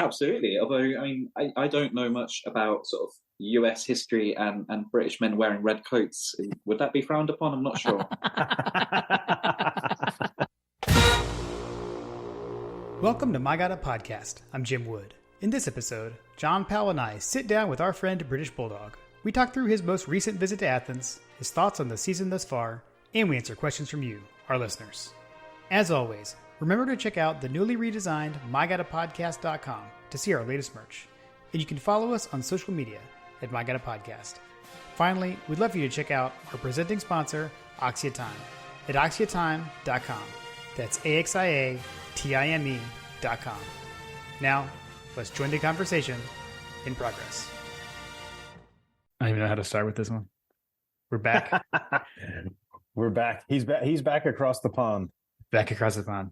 Absolutely. Although, I mean, I don't know much about sort of US history and British men wearing red coats. Would that be frowned upon? I'm not sure. Welcome to My God, a Podcast. I'm Jim Wood. In this episode, John Powell and I sit down with our friend British Bulldawg. We talk through his most recent visit to Athens, his thoughts on the season thus far, and we answer questions from you, our listeners. As always, remember to check out the newly redesigned MyGottaPodcast.com to see our latest merch. And you can follow us on social media at MyGottaPodcast. Finally, we'd love for you to check out our presenting sponsor, Oxia Time, at OxiaTime.com. That's AXIATIME.com. Now, let's join the conversation in progress. I don't even know how to start with this one. We're back. We're back. He's back. He's back across the pond. Back across the pond.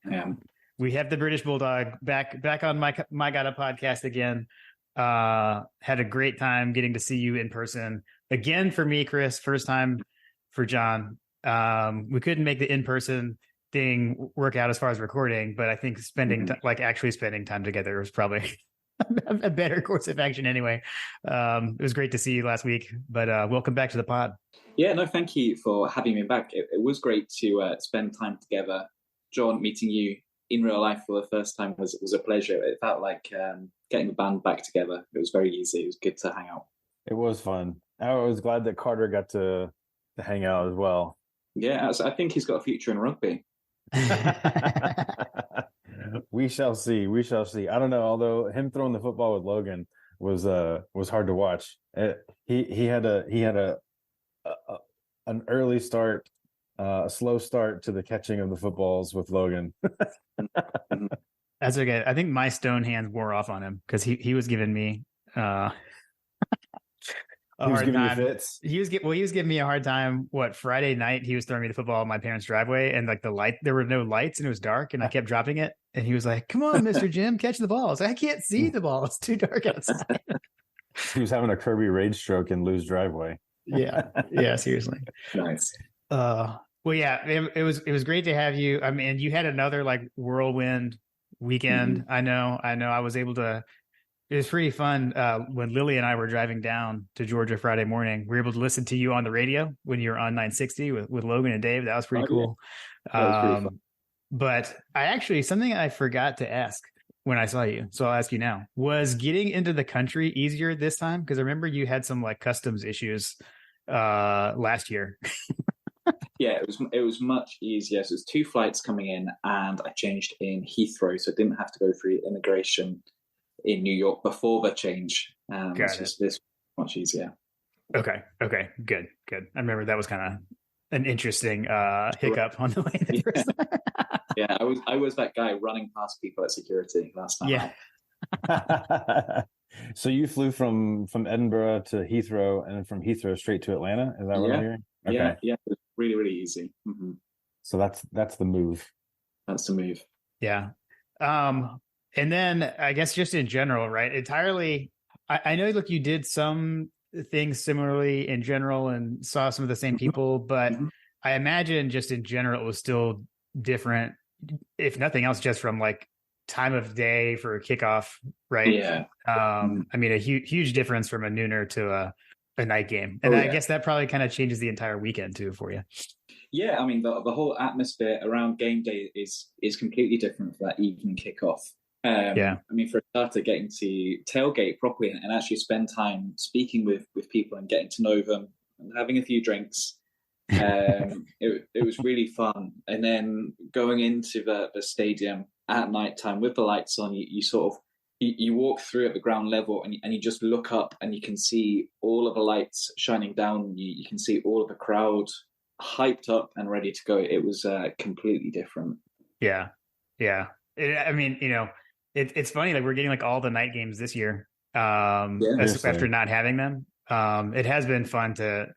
Yeah. We have the British Bulldawg back on my God, a Podcast again. Had a great time getting to see you in person again for me, Chris. First time for John. We couldn't make the in-person thing work out as far as recording, but I think actually spending time together was probably a better course of action anyway. It was great to see you last week, but welcome back to the pod. Yeah, no, thank you for having me back. It was great to spend time together. John, meeting you in real life for the first time was a pleasure. It felt like getting the band back together. It was very easy. It was good to hang out. It was fun. I was glad that Carter got to hang out as well. Yeah, I think he's got a future in rugby. We shall see. We shall see. I don't know. Although him throwing the football with Logan was hard to watch. He had an early start, a slow start to the catching of the footballs with Logan. That's okay. I think my stone hands wore off on him because he was giving me he was giving you fits. He was giving me a hard time. Friday night he was throwing me the football in my parents' driveway, and like there were no lights and it was dark, and I kept dropping it. And he was like, "Come on, Mr. Jim, catch the ball." I was like, "I can't see the ball. It's too dark outside." He was having a Kirby rage stroke in Lou's driveway. Yeah, seriously. Nice. Well, yeah, it was great to have you. I mean, you had another like whirlwind weekend. Mm-hmm. I know. I was able to. It was pretty fun when Lily and I were driving down to Georgia Friday morning. We were able to listen to you on the radio when you were on 960 with Logan and Dave. That was pretty cool. Yeah. That was pretty fun. But something I forgot to ask when I saw you, so I'll ask you now, was getting into the country easier this time? Because I remember you had some like customs issues last year. Yeah, it was much easier. So it was 2 flights coming in, and I changed in Heathrow, so I didn't have to go through immigration in New York before the change. This much easier. Okay, good. I remember that was kind of an interesting hiccup on the way there. Yeah, I was that guy running past people at security last time. Yeah. So you flew from Edinburgh to Heathrow, and then from Heathrow straight to Atlanta. Is that what I'm hearing? Okay. Yeah. It was really, really easy. Mm-hmm. So that's the move. That's the move. Yeah. And then I guess just in general, right? Entirely. I know, look, you did some things similarly in general and saw some of the same people, but I imagine just in general it was still different, if nothing else, just from like time of day for a kickoff, right? Yeah. I mean, a huge difference from a nooner to a night game, and I guess that probably kind of changes the entire weekend too for you. Yeah, I mean the whole atmosphere around game day is completely different for that evening kickoff. I mean, for a starter, getting to tailgate properly and actually spend time speaking with people and getting to know them and having a few drinks. It was really fun. And then going into the stadium at nighttime with the lights on, you sort of you walk through at the ground level and you just look up and you can see all of the lights shining down. You can see all of the crowd hyped up and ready to go. It was completely different. Yeah. I mean, it's funny, like we're getting like all the night games this year after not having them. It has been fun to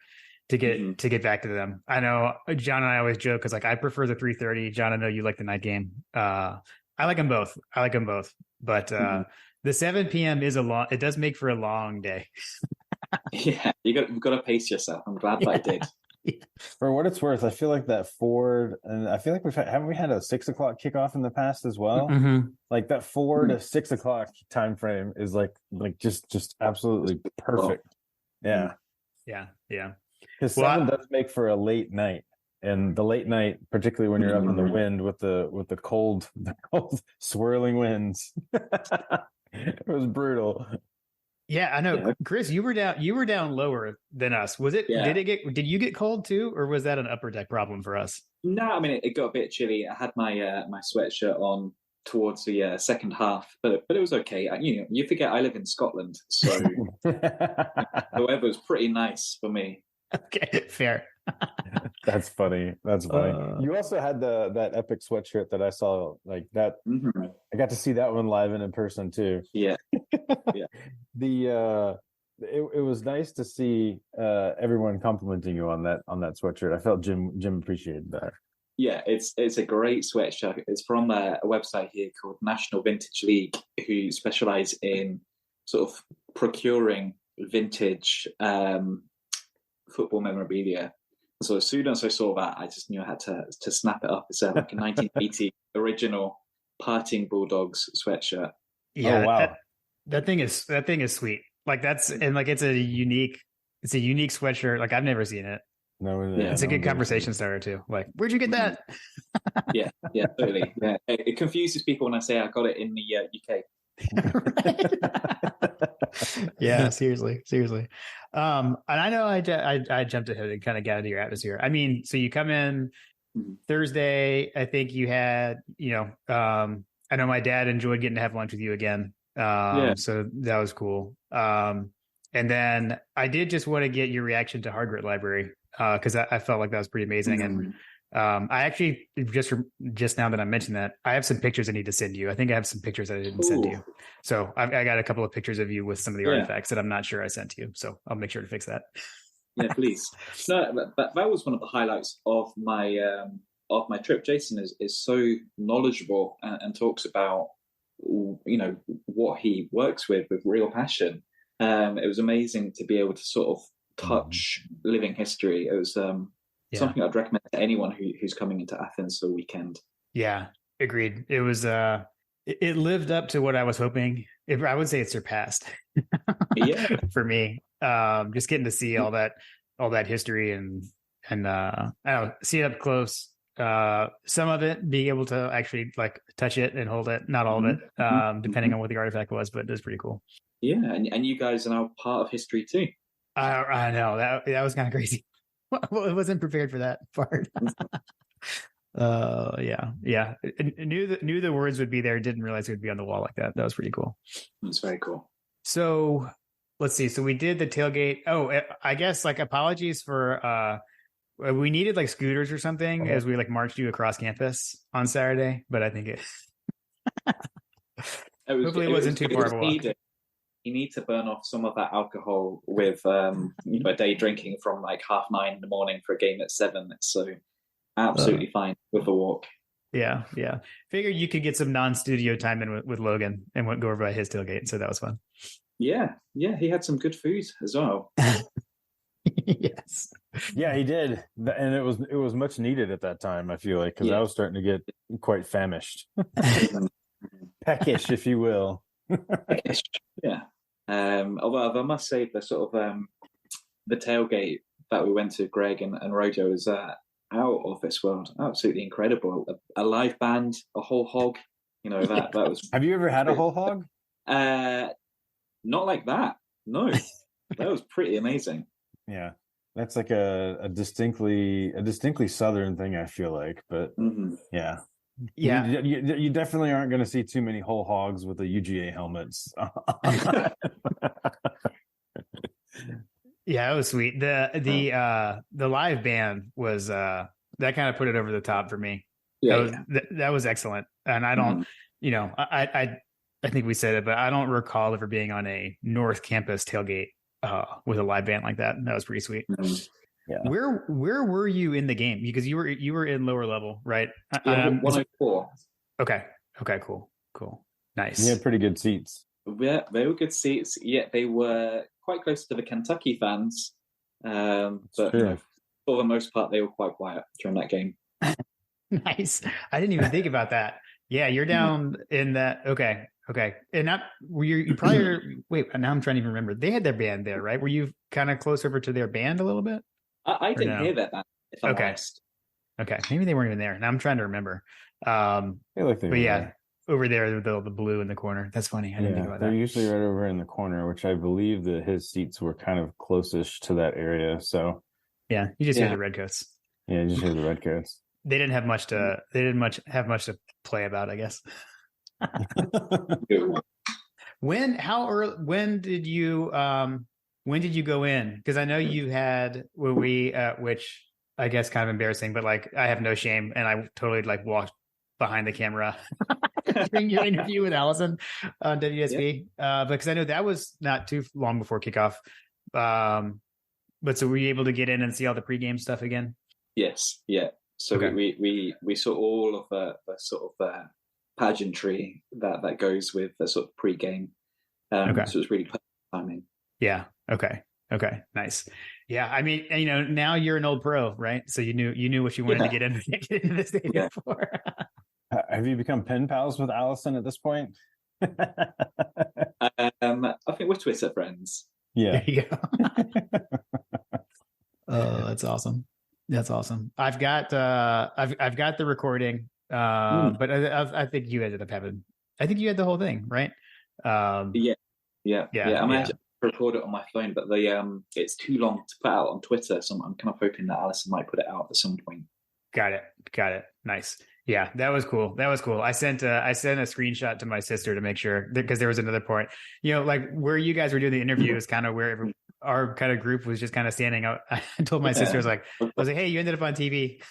get back to them. I know John and I always joke because like I prefer the 3:30. John, I know you like the night game. I like them both. But the 7 p.m. it does make for a long day. Yeah, you've got to pace yourself. I'm glad that I did. For what it's worth, I feel like that Ford, and I feel like haven't we had a 6 o'clock kickoff in the past as well? Mm-hmm. Like that 4 to 6 o'clock time frame is like just absolutely perfect. Yeah. Yeah. Yeah. Because Well, 7 does make for a late night. And the late night, particularly when you're up in the wind with the cold swirling winds. It was brutal. yeah, I know. Yeah. Chris, you were down lower than us. Was it? Yeah. Did you get cold too, or was that an upper deck problem for us? No, I mean it got a bit chilly. I had my my sweatshirt on towards the second half, but it was okay. You forget I live in Scotland, so the weather was pretty nice for me. Okay, fair. That's funny. You also had that epic sweatshirt that I saw, like that. Mm-hmm. I got to see that one live and in person too. Yeah, yeah. It was nice to see everyone complimenting you on that sweatshirt. I felt Jim appreciated that. Yeah, it's a great sweatshirt. It's from a website here called National Vintage League, who specialize in sort of procuring vintage football memorabilia. So as soon as I saw that, I just knew I had to snap it up. It's like a 1980 original Parting Bulldogs sweatshirt. Yeah, oh, wow. That thing is sweet. Like it's a unique sweatshirt. Like I've never seen it. No, it's a good conversation starter too. Like, where'd you get that? Yeah, totally. Yeah, it confuses people when I say I got it in the UK. Yeah, seriously. And I know I jumped ahead and kind of got into your atmosphere. I mean, so you come in Thursday. I think you had, I know my dad enjoyed getting to have lunch with you again. So that was cool. And then I did just want to get your reaction to Hard Grit Library because I felt like that was pretty amazing. And I actually just now that I mentioned that, I have some pictures I need to send you. I think I have some pictures that I didn't send to you. So I got a couple of pictures of you with some of the artifacts that I'm not sure I sent to you. So I'll make sure to fix that. Yeah, please. No, that was one of the highlights of my trip. Jason is so knowledgeable and talks about what he works with real passion. It was amazing to be able to sort of touch living history. It was something I'd recommend to anyone who's coming into Athens for the weekend. Yeah, agreed. It was it lived up to what I was hoping. I would say it surpassed. Yeah, for me, just getting to see all that history and I don't know, see it up close. Some of it being able to actually like touch it and hold it, not all of it, depending on what the artifact was, but it was pretty cool. Yeah, and you guys are now part of history too. I know that was kind of crazy. I wasn't prepared for that part. Yeah. I knew the words would be there. Didn't realize it would be on the wall like that. That was pretty cool. That's very cool. So let's see. So we did the tailgate. Oh, I guess like apologies for we needed like scooters or something as we like marched you across campus on Saturday, but I think hopefully it wasn't too far of a walk. You need to burn off some of that alcohol with a day drinking from like 9:30 in the morning for a game at 7. So absolutely fine with a walk. Yeah. Figured you could get some non-studio time in with Logan and go over by his tailgate, so that was fun. Yeah, he had some good food as well. Yes. Yeah, he did, and it was much needed at that time. I feel like because I was starting to get quite famished, peckish, if you will. Peckish. Yeah. Although I must say the sort of the tailgate that we went to, Greg and Rojo, is out of this world. Absolutely incredible. A live band, a whole hog. That was. Have you ever had a whole hog? Not like that. No, that was pretty amazing. Yeah, that's like a distinctly Southern thing, I feel like. But yeah. You definitely aren't going to see too many whole hogs with the UGA helmets. Yeah, it was sweet. The live band was that kind of put it over the top for me. That was excellent. And I don't, I think we said it, but I don't recall ever being on a North Campus tailgate with a live band like that. That was pretty sweet. Yeah. Where were you in the game? Because you were in lower level, right? 104. Okay, cool. Nice. You had pretty good seats. Yeah, they were good seats. Yeah, they were quite close to the Kentucky fans. But for the most part, they were quite quiet during that game. Nice. I didn't even think about that. Yeah, you're down in that. Okay. And not were you probably wait, now I'm trying to even remember. They had their band there, right? Were you kind of close over to their band a little bit? I didn't hear that, if I'm honest. Okay. Maybe they weren't even there. Now I'm trying to remember. But yeah, over there, the blue in the corner. That's funny. I didn't think about that. They're usually right over in the corner, which I believe that his seats were kind of closest to that area. So yeah, you just hear the Redcoats. Yeah, you just hear the Redcoats. They didn't have much to. They didn't have much to play about, I guess. When did you go in? Because I know you had which I guess kind of embarrassing, but like I have no shame, and I totally like walked behind the camera during your interview with Allison on WSB, because I know that was not too long before kickoff. But so were you able to get in and see all the pregame stuff again? Yes, yeah. So we saw all of the sort of pageantry that goes with the sort of pregame. So it was really perfect timing. Yeah. Okay. Nice. Yeah. I mean, now you're an old pro, right? So you knew what you wanted to get into the stadium for. Have you become pen pals with Allison at this point? I think we're Twitter friends. Yeah. There you go. Oh, that's awesome. I've got the recording, but I think you ended up having. I think you had the whole thing, right? Yeah. I might have to record it on my phone, but it's too long to put out on Twitter, so I'm kind of hoping that Alison might put it out at some point. Got it. Nice. Yeah, that was cool. I sent a screenshot to my sister to make sure, because there was another point, like where you guys were doing the interview is kind of where our kind of group was just kind of standing out. I told my sister, I was like, hey, you ended up on TV.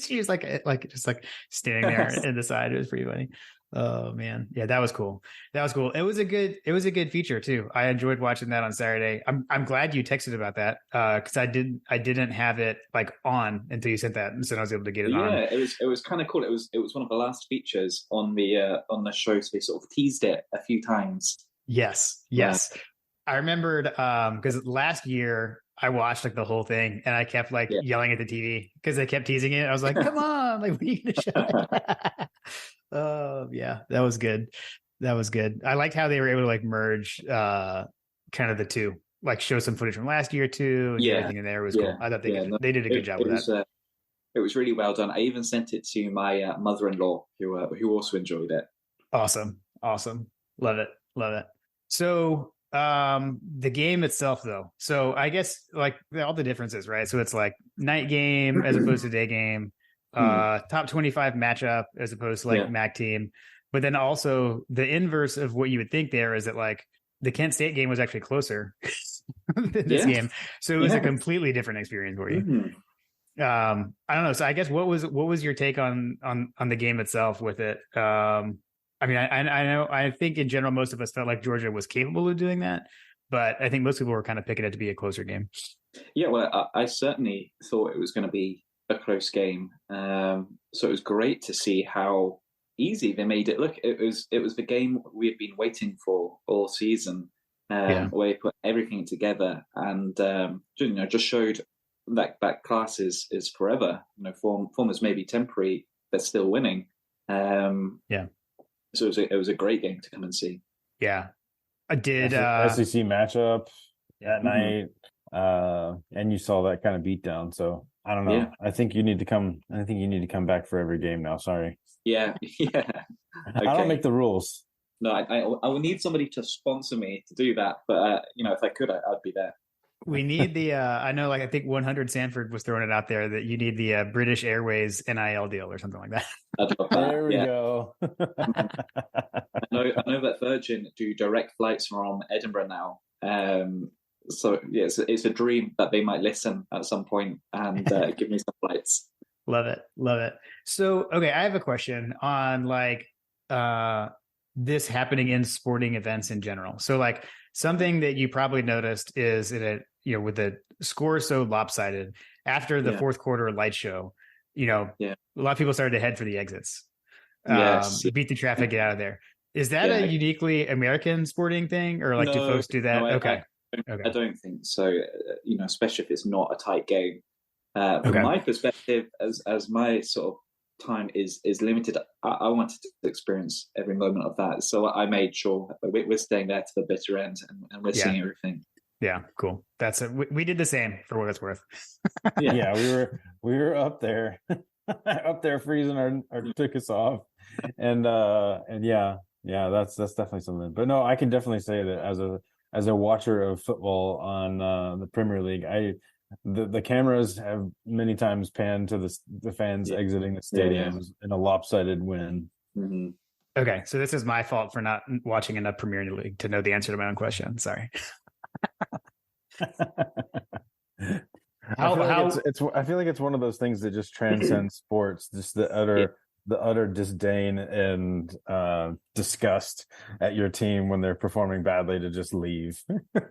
She was like just like standing there in the side. It was pretty funny. Oh man. Yeah, that was cool. It was a good feature too. I enjoyed watching that on Saturday. I'm glad you texted about that. Cause I didn't have it like on until you sent that. And so I was able to get it on. Yeah, it was kind of cool. It was one of the last features on the show. So they sort of teased it a few times. Yes. I remembered, cause last year I watched like the whole thing and I kept yelling at the TV because they kept teasing it. I was like, come on, like, when are you going to show it? Yeah, that was good. I liked how they were able to like merge kind of the two, like show some footage from last year too. And everything in there was cool. I thought they did a good job with that. It was really well done. I even sent it to my mother-in-law who also enjoyed it. Awesome. Love it. So the game itself though, so I guess like all the differences, right? So it's like night game as opposed to day game, top 25 matchup as opposed to like MAC team, but then also the inverse of what you would think there is that like the Kent State game was actually closer than this game, so it was a completely different experience for you. I don't know, so I guess what was your take on the game itself with it? I mean, I think in general, most of us felt like Georgia was capable of doing that, but I think most people were kind of picking it to be a closer game. Yeah, well, I certainly thought it was going to be a close game. So it was great to see how easy they made it look. It was the game we had been waiting for all season, where they put everything together and just showed that class is forever. Form is maybe temporary, but still winning. So it was a great game to come and see. Yeah, I did. SEC matchup that night, and you saw that kind of beat down. So I don't know. Yeah. I think you need to come back for every game now. Sorry. Yeah. Okay. I don't make the rules. No, I will need somebody to sponsor me to do that. But if I could, I'd be there. We need the I know, like I think 100 Sanford was throwing it out there that you need the British Airways NIL deal or something like that. There we go. I know that Virgin do direct flights from Edinburgh now. So yeah, it's a dream that they might listen at some point and give me some flights. Love it. So okay, I have a question on like this happening in sporting events in general. So like something that you probably noticed is with the score so lopsided after the fourth quarter light show, a lot of people started to head for the exits. Beat the traffic, get out of there. Is that a uniquely American sporting thing, or like do folks do that? No, I don't think so. Especially if it's not a tight game. From my perspective, as my sort of time is limited, I wanted to experience every moment of that. So I made sure that we're staying there to the bitter end, and we're seeing everything. Yeah, cool. That's it. We did the same for what it's worth. Yeah, we were up there, freezing our tickets off, and yeah, that's definitely something. But no, I can definitely say that as a watcher of football on the Premier League, the cameras have many times panned to the fans exiting the stadiums in a lopsided win. Mm-hmm. Okay, so this is my fault for not watching enough Premier League to know the answer to my own question. Sorry. I feel like it's one of those things that just transcends sports, just the utter disdain and disgust at your team when they're performing badly to just leave.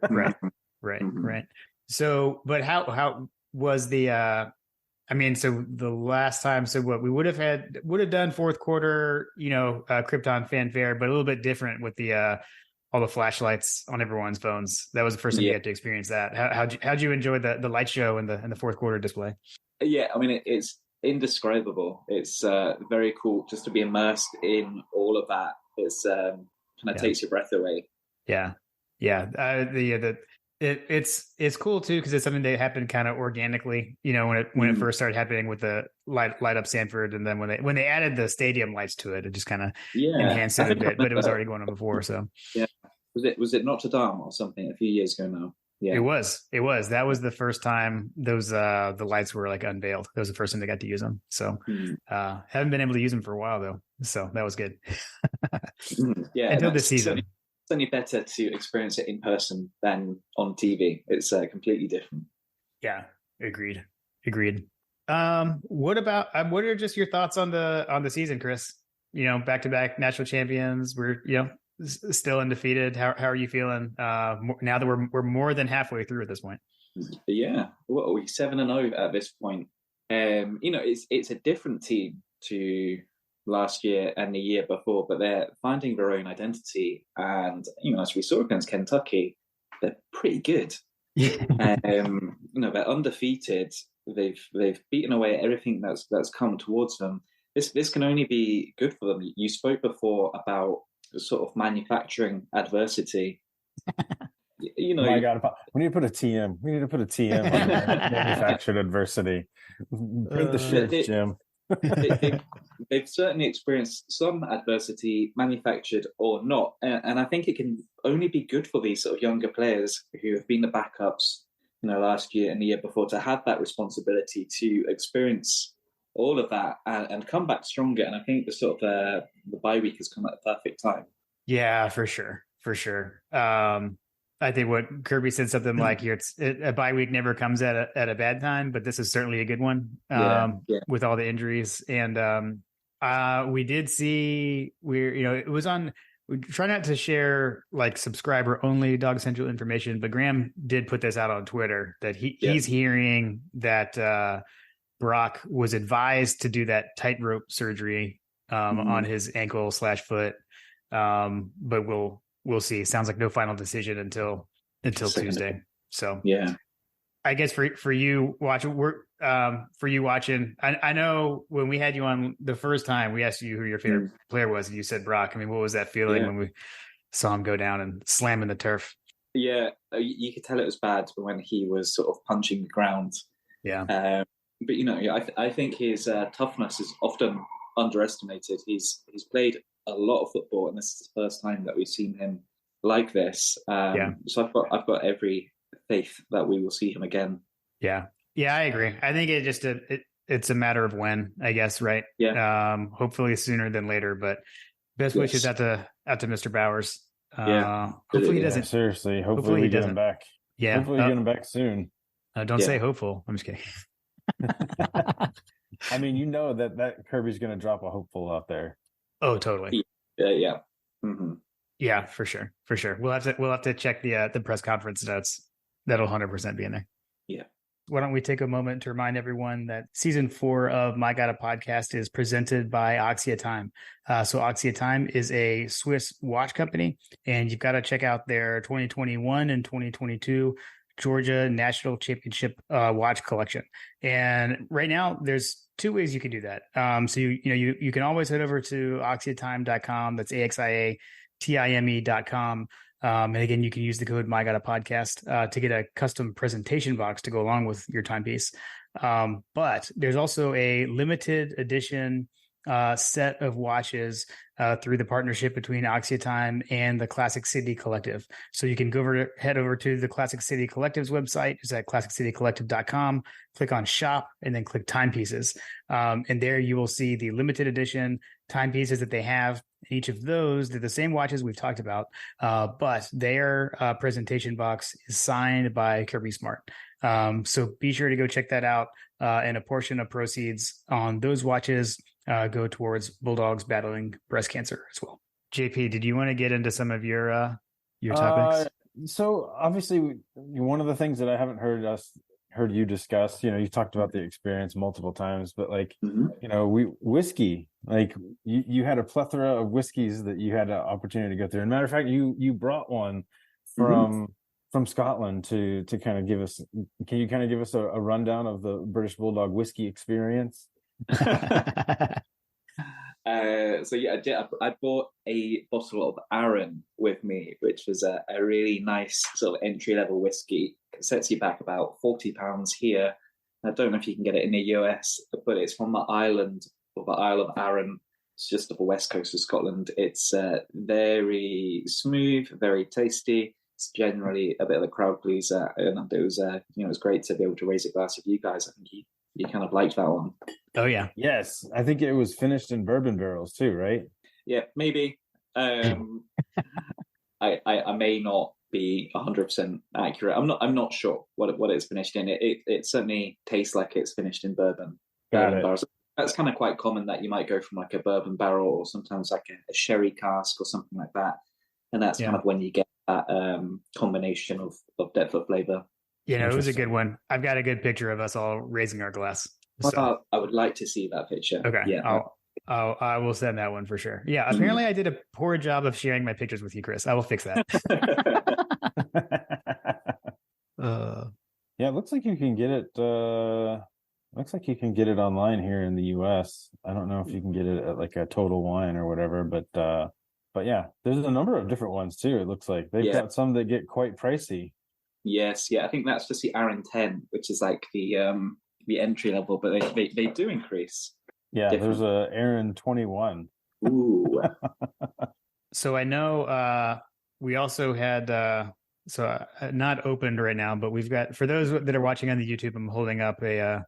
Right. So, but how was the so the last time, so what we would have done fourth quarter, Krypton fanfare, but a little bit different with the all the flashlights on everyone's phones. That was the first time you get to experience that. How'd you enjoy the light show and the fourth quarter display? Yeah, I mean, it's indescribable. It's very cool just to be immersed in all of that. It's kind of takes your breath away. Yeah. It's cool too, because it's something that happened kind of organically, when it first started happening with the light up Sanford, and then when they added the stadium lights to it, it just kind of enhanced it a bit, but it was already going on before. So was it Notre Dame or something a few years ago now? Yeah, it was. That was the first time those the lights were like unveiled. That was the first time they got to use them. So haven't been able to use them for a while though, so that was good. Until this season. Certainly better to experience it in person than on TV. It's completely different. Yeah, agreed. What are just your thoughts on the season, Chris? Back to back national champions. We're still undefeated. How are you feeling now that we're more than halfway through at this point? Yeah, well, we're 7-0 at this point. It's a different team to last year and the year before, but they're finding their own identity. And as we saw against Kentucky, they're pretty good. They're undefeated. They've beaten away at everything that's come towards them. This can only be good for them. You spoke before about sort of manufacturing adversity. My God, we need to put a TM. We need to put a TM on manufactured adversity. Print the shit, Jim. They've certainly experienced some adversity, manufactured or not, and I think it can only be good for these sort of younger players who have been the backups, last year and the year before, to have that responsibility to experience all of that and come back stronger. And I think the sort of the bye week has come at the perfect time. Yeah, for sure. I think what Kirby said something like a bye week never comes at a bad time, but this is certainly a good one with all the injuries. And we did see it was on. We try not to share like subscriber only Dog Central information, but Graham did put this out on Twitter that he's hearing that Brock was advised to do that tightrope surgery on his ankle/foot, but we'll see. Sounds like no final decision until Tuesday. So I guess for you watching, I know when we had you on the first time, we asked you who your favorite player was, and you said Brock. I mean, what was that feeling when we saw him go down and slam in the turf? Yeah, you could tell it was bad when he was sort of punching the ground. Yeah. But I think his toughness is often underestimated. He's played a lot of football, and this is the first time that we've seen him like this. So I've got every faith that we will see him again. Yeah, I agree. I think it's a matter of when, I guess, right? Yeah. Hopefully sooner than later, but best wishes out to Mr. Bowers. Hopefully he doesn't. Seriously, hopefully we get him back. Yeah, hopefully we get him back soon. Don't say hopeful. I'm just kidding. I mean, that Kirby's going to drop a hopeful out there. Oh, totally. Yeah. Mm-hmm. Yeah, for sure. We'll have to check the press conference notes. That'll 100% be in there. Yeah. Why don't we take a moment to remind everyone that season 4 of My God, a Podcast is presented by Oxia Time. So Oxia Time is a Swiss watch company, and you've got to check out their 2021 and 2022 Georgia National Championship watch collection. And right now, there's two ways you can do that. So you can always head over to axiatime.com. That's AXIATIME.com. And again, you can use the code MyGottaPodcast to get a custom presentation box to go along with your timepiece. But there's also a limited edition set of watches through the partnership between Oxyatime and the Classic City Collective. So you can head over to the Classic City Collective's website. It's at classiccitycollective.com. Click on shop and then click timepieces. And there you will see the limited edition timepieces that they have. Each of those, they're the same watches we've talked about, but their presentation box is signed by Kirby Smart. So be sure to go check that out. And a portion of proceeds on those watches go towards Bulldawgs battling breast cancer as well. JP, did you want to get into some of your topics? So obviously, one of the things that I haven't heard you discuss, you talked about the experience multiple times, but whiskey, like you had a plethora of whiskeys that you had an opportunity to go through. And matter of fact, you brought one from Scotland to kind of give us. Can you kind of give us a rundown of the British Bulldog whiskey experience? I bought a bottle of Arran with me, which was a really nice sort of entry-level whiskey. It sets you back about £40 here. I don't know if you can get it in the US, but it's from the island of the Isle of Arran. It's just off the west coast of Scotland. It's very smooth, very tasty. It's generally a bit of a crowd pleaser, and it was it's great to be able to raise a glass with you guys. I think you kind of liked that one. Oh yeah, yes. I think it was finished in bourbon barrels too, right? Yeah, maybe. I may not be 100% accurate. I'm not sure what it's finished in. It certainly tastes like it's finished in bourbon. Barrels. That's kind of quite common that you might go from like a bourbon barrel or sometimes like a sherry cask or something like that, and that's kind of when you get that combination of depth of flavor. It was a good one. I've got a good picture of us all raising our glass. So. I would like to see that picture. Okay. Yeah. I will send that one for sure. Yeah. Apparently I did a poor job of sharing my pictures with you, Chris. I will fix that. Yeah, it looks like you can get it. Looks like you can get it online here in the US. I don't know if you can get it at like a Total Wine or whatever, but yeah, there's a number of different ones too. It looks like they've got some that get quite pricey. Yes, yeah, I think that's just the Arran 10, which is like the entry level, but they do increase. Yeah, there's a Arran 21. Ooh. So I know we also had not opened right now, but we've got, for those that are watching on the YouTube, I'm holding up a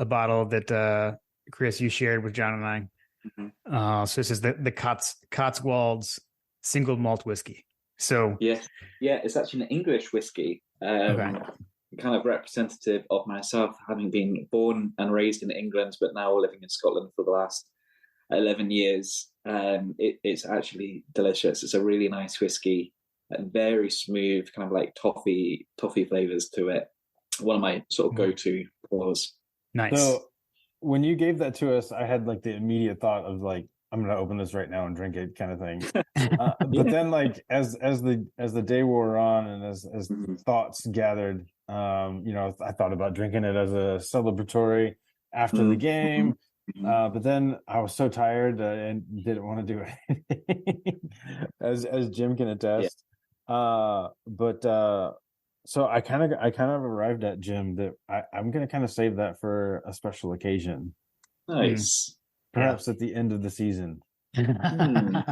bottle that Chris, you shared with John and I. Mm-hmm. So this is the Cotswolds single malt whiskey. So yeah, it's actually an English whiskey, kind of representative of myself, having been born and raised in England, but now living in Scotland for the last 11 years. It's actually delicious. It's a really nice whiskey, very smooth, kind of like toffee flavors to it. One of my sort of go-to pours. Nice. So when you gave that to us, I had like the immediate thought of like, I'm going to open this right now and drink it kind of thing. But then like, as the day wore on and as thoughts gathered, I thought about drinking it as a celebratory after the game. But then I was so tired and didn't want to do anything, as Jim can attest. Yeah. So I kind of arrived at, Jim, that I'm going to kind of save that for a special occasion. Nice. Perhaps at the end of the season. We can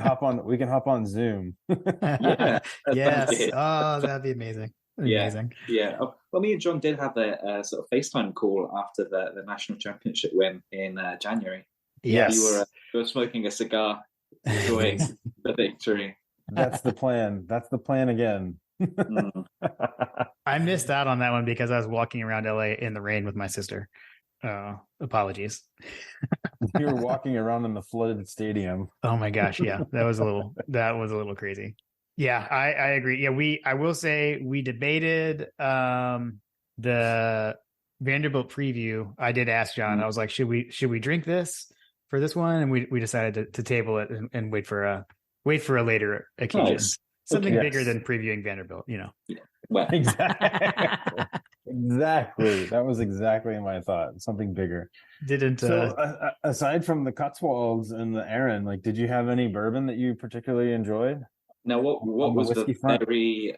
hop on Zoom. Yeah. Yes. Oh, that'd be amazing. Amazing. Yeah. Well, me and John did have a sort of FaceTime call after the national championship win in January. Yes. You were smoking a cigar, enjoying the victory. That's the plan. That's the plan again. I missed out on that one because I was walking around LA in the rain with my sister. Apologies. You were walking around in the flooded stadium. Oh my gosh, yeah. That was a little crazy. Yeah, I agree. Yeah, I will say we debated the Vanderbilt preview. I did ask John, I was like, should we drink this for this one? And we decided to table it and wait for a later occasion. Nice. something bigger than previewing Vanderbilt, Yeah. Well, Exactly. Exactly. That was exactly my thought. Something bigger. Didn't So aside from the Cotswolds and the Aaron, like, did you have any bourbon that you particularly enjoyed? now what On the was the whiskey front? very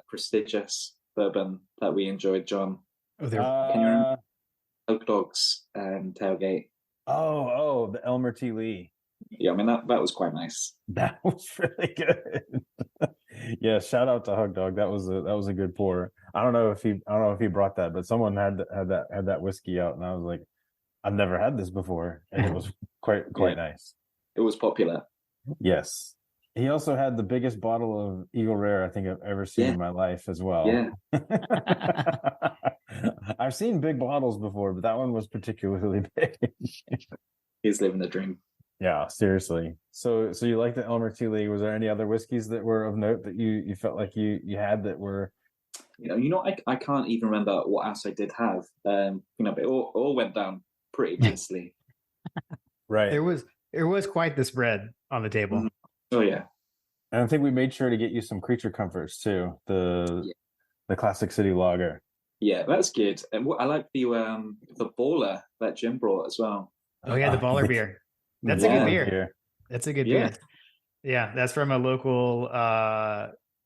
prestigious bourbon that we enjoyed, John? there Can you remember? Bulldawg's tailgate. The Elmer T. Lee. Yeah, I mean that was quite nice. That was really good. Yeah, shout out to Hug Dog. That was a good pour. I don't know if he brought that, but someone had that whiskey out, and I was like, I've never had this before, and it was quite nice. It was popular. Yes. He also had the biggest bottle of Eagle Rare I think I've ever seen in my life as well. Yeah. I've seen big bottles before, but that one was particularly big. He's living the dream. Yeah, seriously. So you like the Elmer T. Lee. Was there any other whiskeys that were of note that you felt like you had that were? I can't even remember what else I did have. But it all went down pretty nicely. Right. There was quite the spread on the table. Mm-hmm. Oh yeah. And I think we made sure to get you some Creature Comforts too. The Classic City Lager. Yeah, that's good. And I like the Baller that Jim brought as well. Oh yeah, the Baller beer. That's a good beer. That's a good beer. Yeah, that's from a local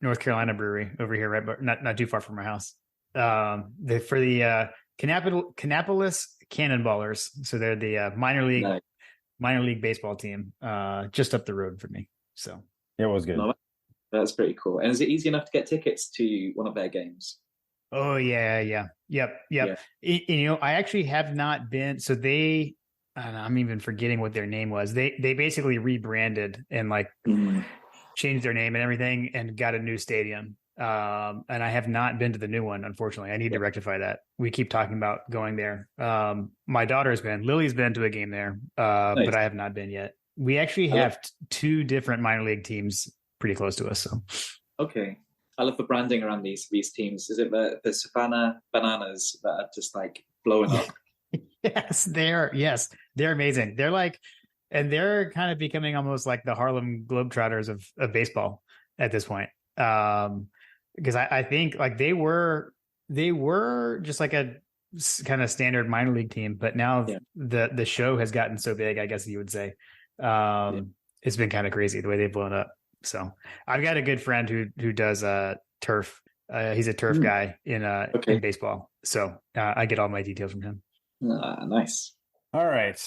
North Carolina brewery over here, right? But not too far from our house. For the Kannapolis Cannonballers. So they're the minor league baseball team, just up the road from me. So it was good. No, that's pretty cool. And is it easy enough to get tickets to one of their games? Oh yeah. Yep. I actually have not been. So I'm even forgetting what their name was. They basically rebranded and changed their name and everything and got a new stadium. And I have not been to the new one, unfortunately. I need to rectify that. We keep talking about going there. My Lily's been to a game there, nice. But I have not been yet. We actually have two different minor league teams pretty close to us. So, okay. I love the branding around these teams. Is it the Savannah Bananas that are just like blowing up? Yes, they're amazing. They're kind of becoming almost like the Harlem Globetrotters of baseball at this point. Because I think like they were just like a kind of standard minor league team, but now the show has gotten so big, I guess you would say. It's been kind of crazy the way they've blown up. So I've got a good friend who does turf. He's a turf guy in baseball. So I get all my details from him. Nice. All right,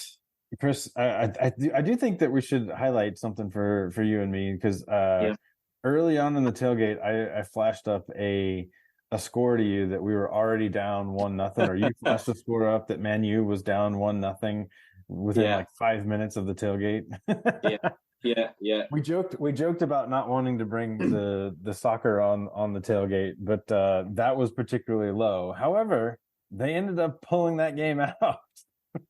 Chris. I do think that we should highlight something for you and me because early on in the tailgate, I flashed up a score to you that we were already down 1-0, or you flashed a score up that Man U was down 1-0 within like 5 minutes of the tailgate. Yeah. We joked about not wanting to bring the soccer on the tailgate, but that was particularly low. However, they ended up pulling that game out.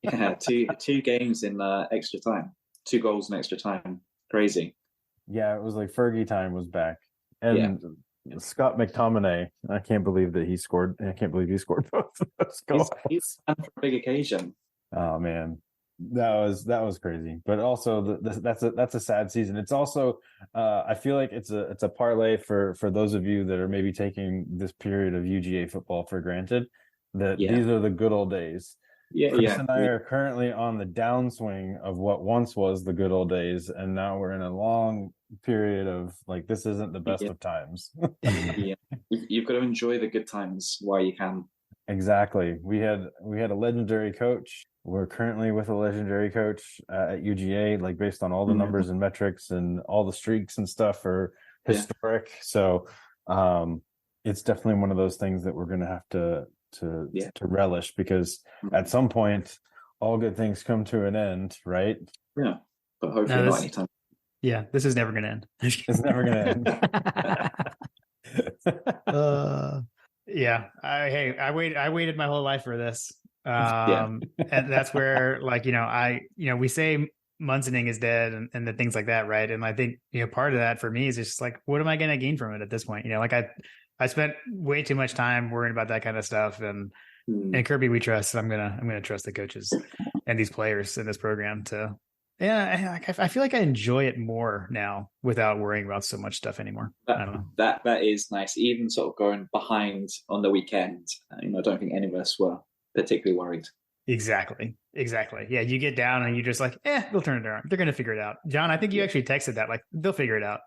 Yeah, two games in extra time, 2 goals in extra time. Crazy. Yeah, it was like Fergie time was back, and Scott McTominay. I can't believe he scored both of those goals. He's for a big occasion. Oh man, that was crazy. But also, that's a sad season. It's also, I feel like it's a parlay for those of you that are maybe taking this period of UGA football for granted. That these are the good old days. Chris and I are currently on the downswing of what once was the good old days, and now we're in a long period of like this isn't the best of times. You've got to enjoy the good times while you can. Exactly. We had a legendary coach. We're currently with a legendary coach at UGA, like based on all the numbers and metrics and all the streaks and stuff are historic. So it's definitely one of those things that we're going to have to relish, because at some point all good things come to an end, right? Yeah, but hopefully not anytime. Yeah, this is never going to end. It's never going to end. I waited my whole life for this, and that's where we say Munsoning is dead and the things like that, right? And I think part of that for me is just like, what am I going to gain from it at this point? I spent way too much time worrying about that kind of stuff, and Kirby we trust. I'm gonna trust the coaches and these players in this program to Yeah, I feel like I enjoy it more now without worrying about so much stuff anymore. I don't know. That is nice. Even sort of going behind on the weekend, I don't think any of us were particularly worried. Exactly. Yeah, you get down and you're just like, they'll turn it around. They're going to figure it out. John, I think you actually texted that, like, they'll figure it out.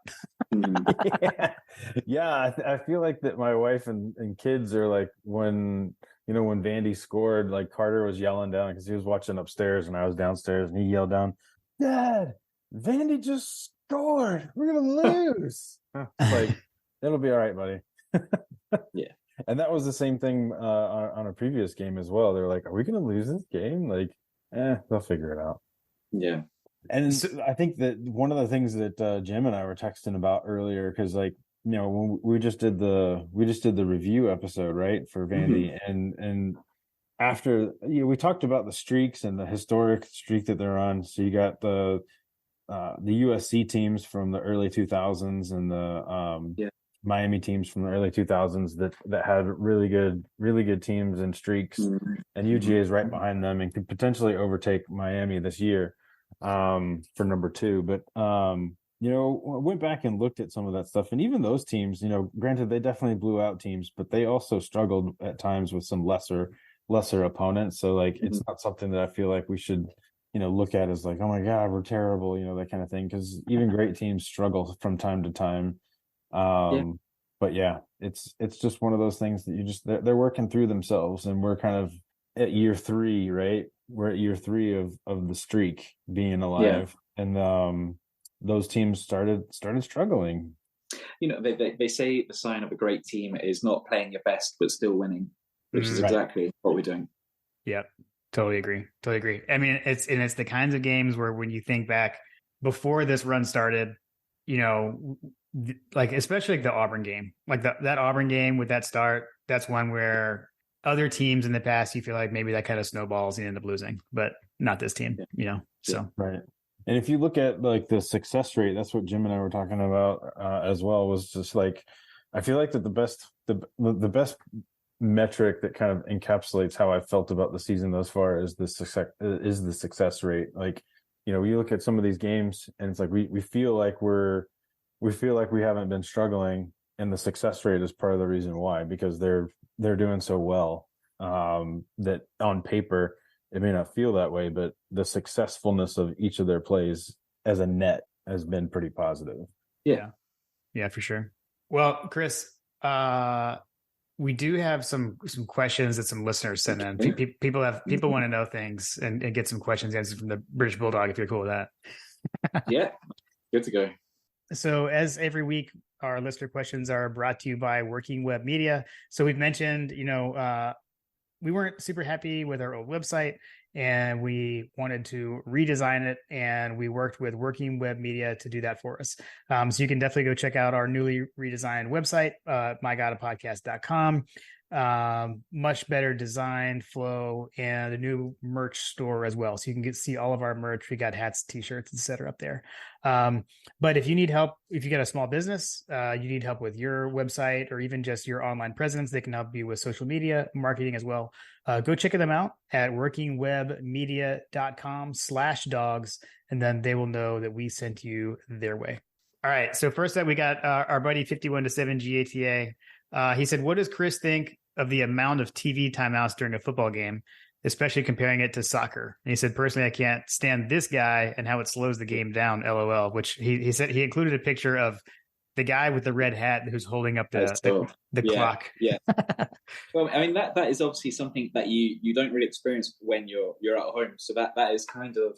Yeah. I feel like that my wife and kids are like when Vandy scored, like Carter was yelling down because he was watching upstairs and I was downstairs and he yelled down, "Dad, Vandy just scored. We're gonna lose." Like, it'll be all right, buddy. Yeah. And that was the same thing on a previous game as well. They're like, "Are we gonna lose this game?" Like, they'll figure it out. Yeah. And I think that one of the things that Jim and I were texting about earlier, because when we just did the review episode, right, for Vandy, and after we talked about the streaks and the historic streak that they're on. So you got the USC teams from the early 2000s and the Miami teams from the early 2000s that had really good teams and streaks, and UGA is right behind them and could potentially overtake Miami this year for number 2. But went back and looked at some of that stuff, and even those teams, granted they definitely blew out teams, but they also struggled at times with some lesser opponents. So like it's not something that I feel like we should look at as like, oh my god, we're terrible, that kind of thing, because even great teams struggle from time to time. But yeah, it's just one of those things that they're working through themselves, and we're kind of at year 3, right? We're at year 3 of the streak being alive, and those teams started struggling. They say the sign of a great team is not playing your best but still winning, which is exactly what we're doing. Yep, totally agree. I mean, it's the kinds of games where when you think back before this run started, like especially like the Auburn game, like that Auburn game with that start, that's one where other teams in the past, you feel like maybe that kind of snowballs and you end up losing, but not this team, so. Right. And if you look at like the success rate, that's what Jim and I were talking about as well, was just like, I feel like that the best metric that kind of encapsulates how I felt about the season thus far is the success rate. Like, you look at some of these games and it's like, we feel like we haven't been struggling, and the success rate is part of the reason why, because they're doing so well that on paper it may not feel that way, but the successfulness of each of their plays as a net has been pretty positive. Yeah, for sure. Well, Chris, we do have some questions that some listeners sent in. People want to know things and get some questions answered from the British Bulldog, if you're cool with that. Yeah, good to go. So as every week, our listener questions are brought to you by Working Web Media. So we've mentioned, we weren't super happy with our old website and we wanted to redesign it, and we worked with Working Web Media to do that for us. So you can definitely go check out our newly redesigned website, mygodapodcast.com. Much better design flow and a new merch store as well. So you can see all of our merch. We got hats, t-shirts, etc. up there. But if you need help, if you got a small business, you need help with your website or even just your online presence, they can help you with social media marketing as well. Go check them out at workingwebmedia.com/dogs, and then they will know that we sent you their way. All right. So first up, we got our buddy 51-7 GATA. He said, what does Chris think of the amount of TV timeouts during a football game, especially comparing it to soccer? And he said, personally, I can't stand this guy and how it slows the game down, LOL, which he said he included a picture of the guy with the red hat who's holding up the clock. Yeah. Well, I mean, that is obviously something that you don't really experience when you're at home. So that is kind of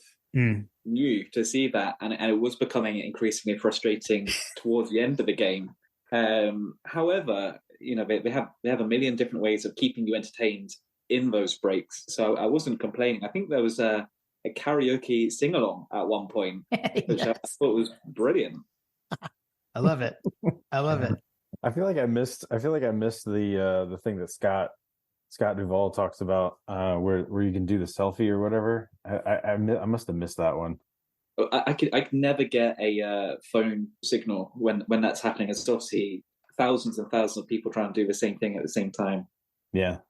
new to see that. And it was becoming increasingly frustrating towards the end of the game. However, they have a million different ways of keeping you entertained in those breaks. So I wasn't complaining. I think there was a karaoke sing-along at one point, which I thought was brilliant. I love it. I feel like I missed the thing that Scott Duvall talks about, where you can do the selfie or whatever. I must have missed that one. I could never get a phone signal when that's happening. It's obviously thousands and thousands of people trying to do the same thing at the same time. Yeah.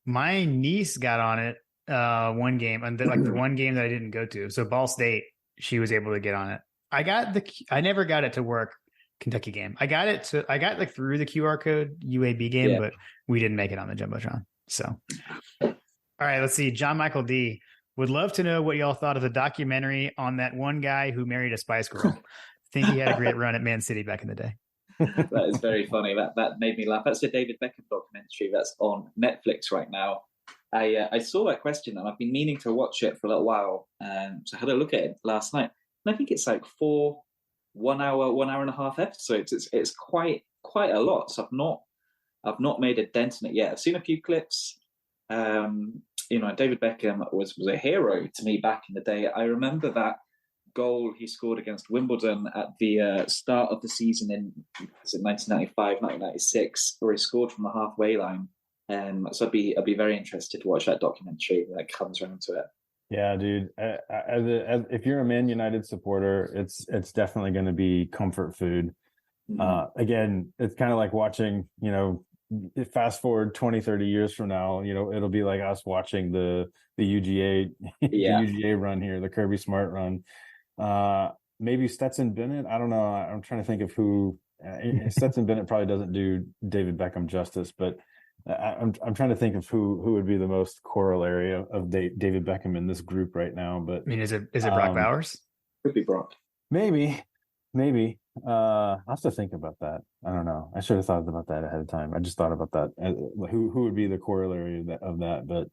My niece got on it one game, and the one game that I didn't go to. So Ball State, she was able to get on it. I never got it to work. Kentucky game. I got like through the QR code UAB game, but we didn't make it on the Jumbotron. So, all right, let's see. John Michael D would love to know what y'all thought of the documentary on that one guy who married a Spice Girl. I think he had a great run at Man City back in the day. That is very funny. That made me laugh. That's the David Beckham documentary that's on Netflix right now. I saw that question and I've been meaning to watch it for a little while. So I had a look at it last night, and I think it's like 1 hour and a half episodes. It's quite a lot. So I've not made a dent in it yet. I've seen a few clips. David Beckham was a hero to me back in the day. I remember that goal he scored against Wimbledon at the start of the season in 1995, 1996, where he scored from the halfway line. So I'd be very interested to watch that documentary when it comes around to it. Yeah, dude. If you're a Man United supporter, it's definitely going to be comfort food. Mm-hmm. Again, it's kind of like watching, fast forward 20, 30 years from now, it'll be like us watching the UGA, the UGA run here, the Kirby Smart run. Maybe Stetson Bennett. I don't know. I'm trying to think of who. Stetson Bennett probably doesn't do David Beckham justice, but I'm trying to think of who would be the most corollary of David Beckham in this group right now. But I mean, is it Brock Bowers? Could be Brock. Maybe. I'll have to think about that. I don't know. I should have thought about that ahead of time. I just thought about that. Who would be the corollary of that? But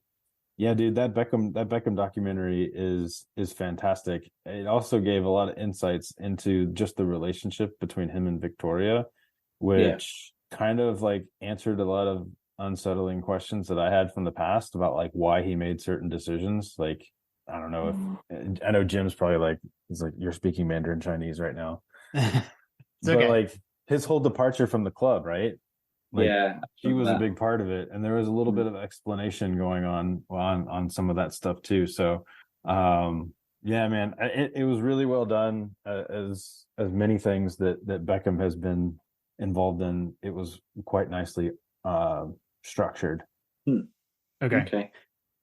yeah, dude, that Beckham documentary is fantastic. It also gave a lot of insights into just the relationship between him and Victoria, which kind of like answered a lot of unsettling questions that I had from the past about like why he made certain decisions. Like, I don't know if I know Jim's probably like, he's like, you're speaking Mandarin Chinese right now. But okay. Like his whole departure from the club, right? Like, she was a big part of it, and there was a little bit of explanation going on some of that stuff too. So, yeah, man, it was really well done. As many things that Beckham has been involved in, it was quite nicely structured. Okay.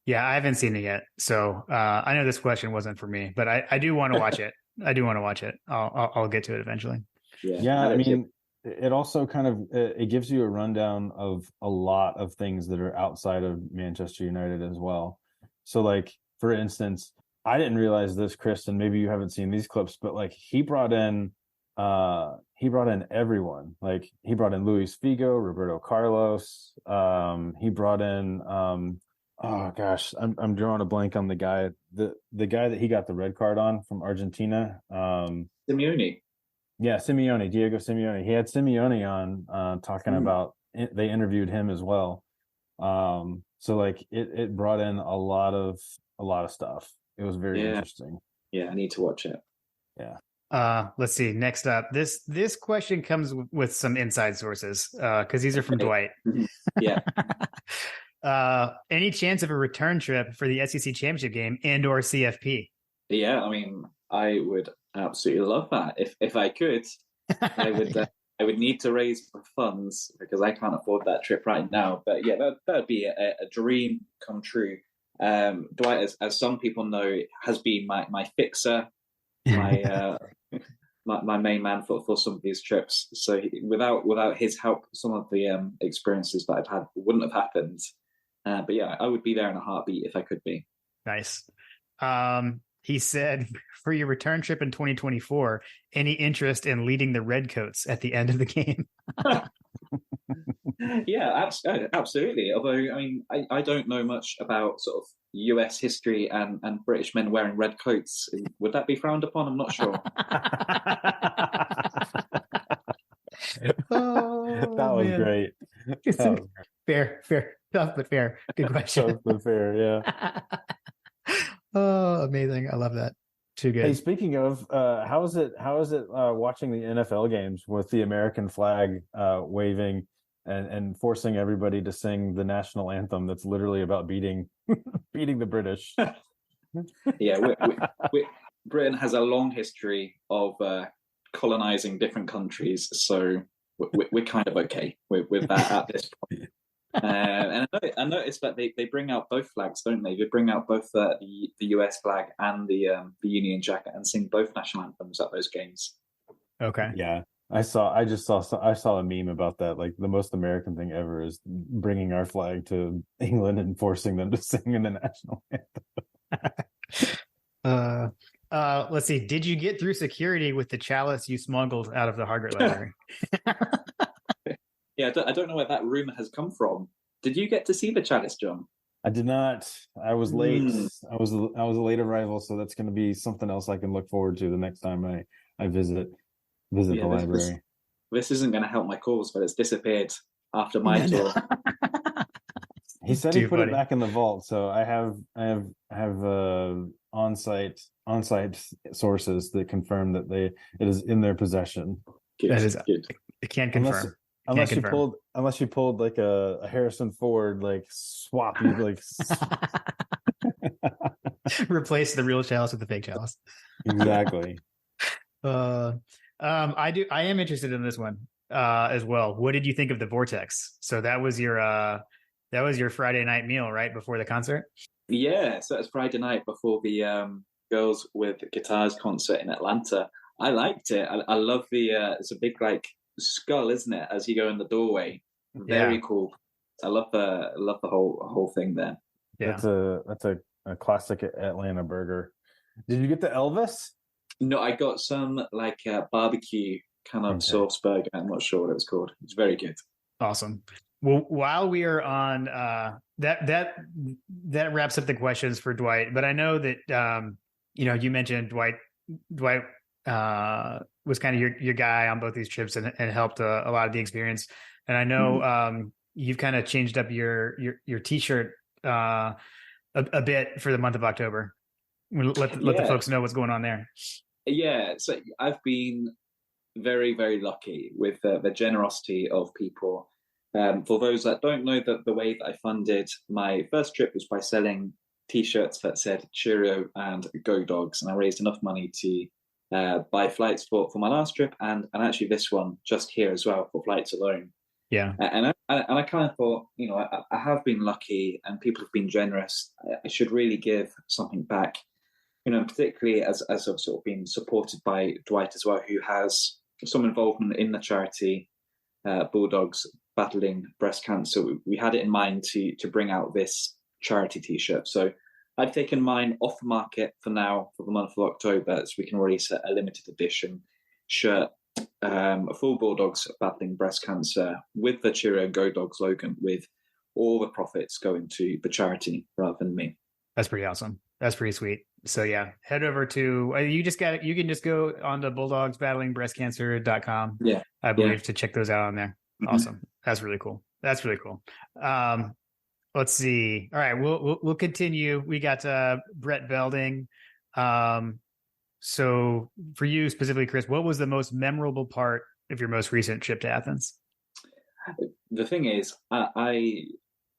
Yeah, I haven't seen it yet, so I know this question wasn't for me, but I do want to watch it. I'll get to it eventually. Yeah, I mean, it also kind of it gives you a rundown of a lot of things that are outside of Manchester United as well. So, like, for instance, I didn't realize this, Chris, and maybe you haven't seen these clips, but like he brought in everyone. Like he brought in Luis Figo, Roberto Carlos. He brought in oh gosh, I'm drawing a blank on the guy that he got the red card on from Argentina. Simeone. Yeah, Diego Simeone. He had Simeone on talking about it. They interviewed him as well. So like it brought in a lot of stuff. It was very interesting. Yeah, I need to watch it. Yeah. Let's see. Next up, this question comes with some inside sources because these are from Dwight. Yeah. Any chance of a return trip for the SEC championship game and or CFP? Yeah, I mean, I would absolutely love that. If I could, I would. I would need to raise funds because I can't afford that trip right now. But yeah, that would be a dream come true. Dwight, as some people know, has been my fixer, my main man for some of these trips. So without his help, some of the experiences that I've had wouldn't have happened. But yeah, I would be there in a heartbeat if I could be. Nice. He said, for your return trip in 2024, any interest in leading the Redcoats at the end of the game? Yeah, absolutely. Although, I mean, I don't know much about sort of US history and British men wearing red coats. Would that be frowned upon? I'm not sure. That was great. Fair. Tough but fair. Good question. Tough but fair, yeah. Oh, amazing. I love that. Too good. Hey, speaking of, how is it watching the NFL games with the American flag waving and forcing everybody to sing the national anthem that's literally about beating the British? Yeah, Britain has a long history of colonizing different countries, so we're kind of okay with that at this point. And I noticed that they bring out both flags, don't they? They bring out both the US flag and the Union Jack and sing both national anthems at those games. Okay. Yeah. I saw a meme about that. Like the most American thing ever is bringing our flag to England and forcing them to sing in the national anthem. Let's see. Did you get through security with the chalice you smuggled out of the Hargret Library? Yeah, I don't know where that rumor has come from. Did you get to see the chalice, John? I did not. I was late. I was a late arrival, so that's going to be something else I can look forward to the next time I visit the library. This isn't going to help my cause, but it's disappeared after my tour. He said he put it back in the vault, so I have on-site sources that confirm that it is in their possession. Good, that is good. I can't confirm. Unless you pulled like a Harrison Ford like swap, you like replace the real chalice with the fake chalice. Exactly. I am interested in this one as well. What did you think of the Vortex? So that was your Friday night meal, right before the concert? Yeah, so it was Friday night before the Girls with Guitars concert in Atlanta. I liked it. I love it's a big like skull, isn't it? As you go in the doorway, very cool. I love the whole thing there. Yeah, that's a classic Atlanta burger. Did you get the Elvis? No, I got some like barbecue kind of sauce burger. I'm not sure what it was called. It's very good. Awesome. Well, while we are on that wraps up the questions for Dwight. But I know that you mentioned Dwight was kind of your guy on both these trips and helped a lot of the experience. And I know you've kind of changed up your T-shirt a bit for the month of October. Let the folks know what's going on there. Yeah, so I've been very, very lucky with the generosity of people. For those that don't know, the way that I funded my first trip was by selling T-shirts that said Cheerio and Go Dogs, and I raised enough money to buy flights for my last trip and actually this one just here as well for flights alone. Yeah, and I kind of thought, I have been lucky and people have been generous. I should really give something back. Particularly as I've sort of been supported by Dwight as well, who has some involvement in the charity Bulldogs battling breast cancer. We had it in mind to bring out this charity T-shirt. So I've taken mine off the market for now for the month of October, so we can release a limited edition shirt, a full Bulldogs battling breast cancer with the Cheerio and Go Dogs slogan, with all the profits going to the charity rather than me. That's pretty awesome. That's pretty sweet. So yeah, head over to you can just go on to bulldogsbattlingBreastCancer.com. Yeah, I believe to check those out on there. Mm-hmm. Awesome. That's really cool. Let's see. All right, we'll continue. We got Brett Belding. So for you specifically, Chris, what was the most memorable part of your most recent trip to Athens? The thing is, I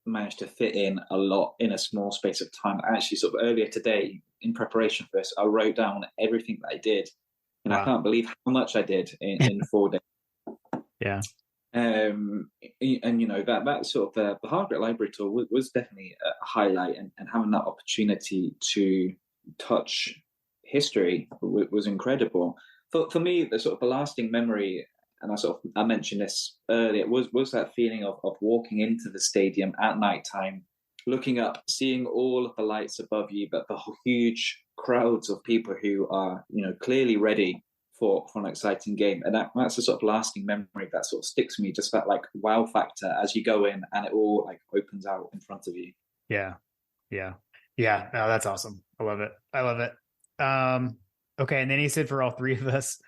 managed to fit in a lot in a small space of time. Actually, sort of earlier today, in preparation for this, I wrote down everything that I did, and wow. I can't believe how much I did in 4 days. Yeah. And that sort of the Hargret Library tour was definitely a highlight, and having that opportunity to touch history was incredible. For me, the sort of the lasting memory, and I mentioned this earlier, was that feeling of walking into the stadium at nighttime, looking up, seeing all of the lights above you, but the huge crowds of people who are clearly ready for an exciting game. And that's a sort of lasting memory that sort of sticks with me, just that like wow factor as you go in and it all like opens out in front of you. Yeah. No, that's awesome. I love it. Okay. And then he said for all three of us,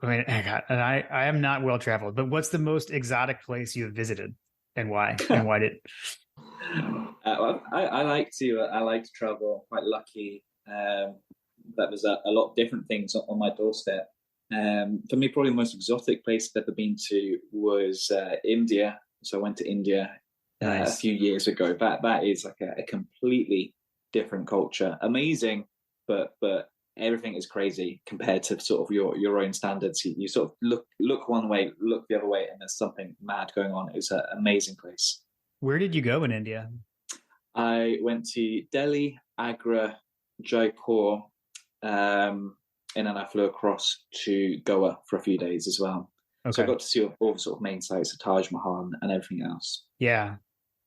I mean, I am not well traveled, but what's the most exotic place you have visited and why? And why did? I like to travel. I'm quite lucky that there's a lot of different things on my doorstep. For me, probably the most exotic place I've ever been to was India. So I went to India a few years ago. That is like a completely different culture. Amazing, but everything is crazy compared to sort of your own standards. You sort of look one way, look the other way, and there's something mad going on. It's an amazing place. Where did you go in India? I went to Delhi, Agra, Jaipur, and then I flew across to Goa for a few days as well. Okay. So I got to see all the sort of main sites, the Taj Mahal and everything else. Yeah.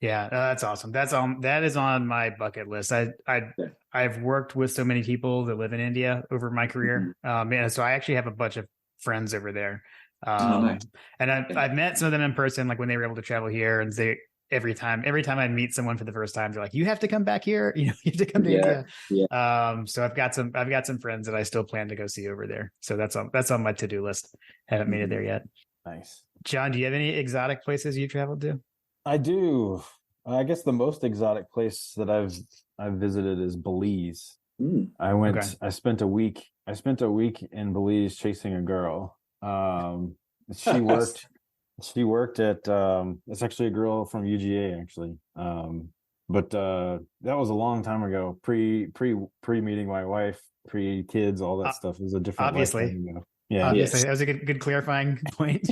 That's awesome. That is on my bucket list. I've worked with so many people that live in India over my career. And so I actually have a bunch of friends over there. Nice. And I've met some of them in person, like when they were able to travel here, and every time I meet someone for the first time, they're like, you have to come back here. You have to come to India. Yeah. So I've got some friends that I still plan to go see over there. So that's on my to-do list. Haven't made it there yet. Nice. John, do you have any exotic places you traveled to? I do. I guess the most exotic place that I've visited is Belize. I went. Okay. I spent a week in Belize chasing a girl. She worked. She worked at. It's actually a girl from UGA, actually. But that was a long time ago. Pre meeting my wife, pre kids, all that stuff. It was a different. Obviously. Lifetime ago. Yeah. Obviously, that was a good clarifying point.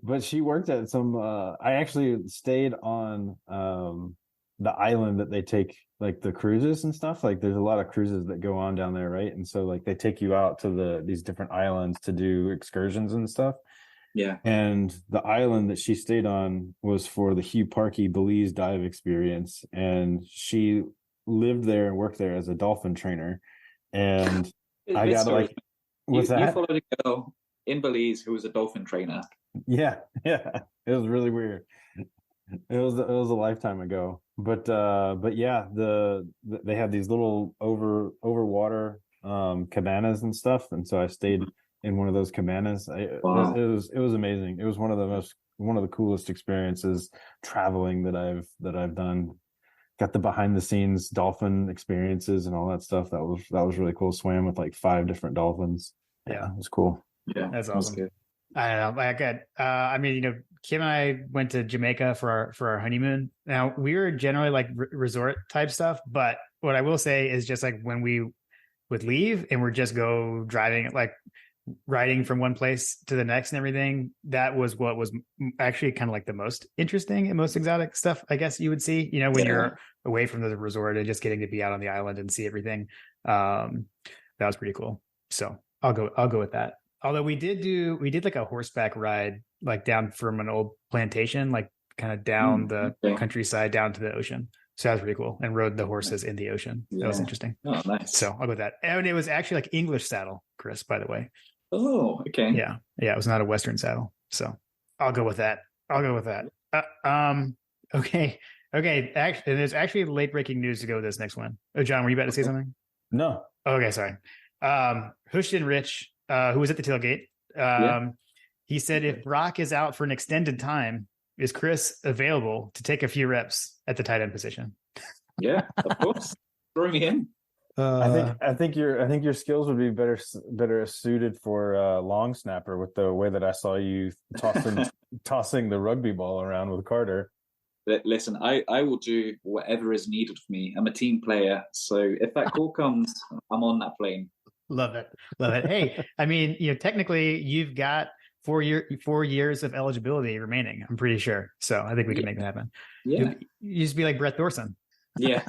But she worked at some. I actually stayed on the island that they take like the cruises and stuff. Like there's a lot of cruises that go on down there, right? And so like they take you out to these different islands to do excursions and stuff. Yeah. And the island that she stayed on was for the Hugh Parkey Belize dive experience, and she lived there and worked there as a dolphin trainer. And I got like, what's that? You followed a girl in Belize who was a dolphin trainer. Yeah, it was really weird. It was a lifetime ago, but yeah, they had these little over water cabanas and stuff, and so I stayed in one of those cabanas. Wow. It was amazing. It was one of the coolest experiences traveling that I've done. Got the behind the scenes dolphin experiences and all that stuff. That was really cool. Swam with like 5 different dolphins. Yeah, it was cool. Yeah, that's awesome. I don't know. Kim and I went to Jamaica for our honeymoon. Now we were generally like resort type stuff, but what I will say is just like when we would leave and we're just go driving, like riding from one place to the next and everything, that was what was actually kind of like the most interesting and most exotic stuff, I guess you would see, when you're away from the resort and just getting to be out on the island and see everything. That was pretty cool. So I'll go with that. Although we did like a horseback ride, like down from an old plantation, like kind of down the countryside, down to the ocean. So that was pretty cool, and rode the horses in the ocean. That was interesting. Oh, nice. So I'll go with that. And it was actually like English saddle, Chris, by the way. Oh, okay. Yeah. It was not a Western saddle. So I'll go with that. Okay. Actually, there's actually late breaking news to go with this next one. Oh, John, were you about to say something? No. Okay, sorry. Houston Rich, who was at the tailgate, he said, if Brock is out for an extended time, is Chris available to take a few reps at the tight end position? Yeah, of course. Throw me in. I think your skills would be better suited for long snapper with the way that I saw you tossing the rugby ball around with Carter. Listen, I will do whatever is needed for me. I'm a team player, so if that call comes, I'm on that plane. Love it. Hey, I mean, technically you've got 4 years of eligibility remaining, I'm pretty sure. So I think we can make that happen. Yeah. You just be like Brett Thorson. Yeah.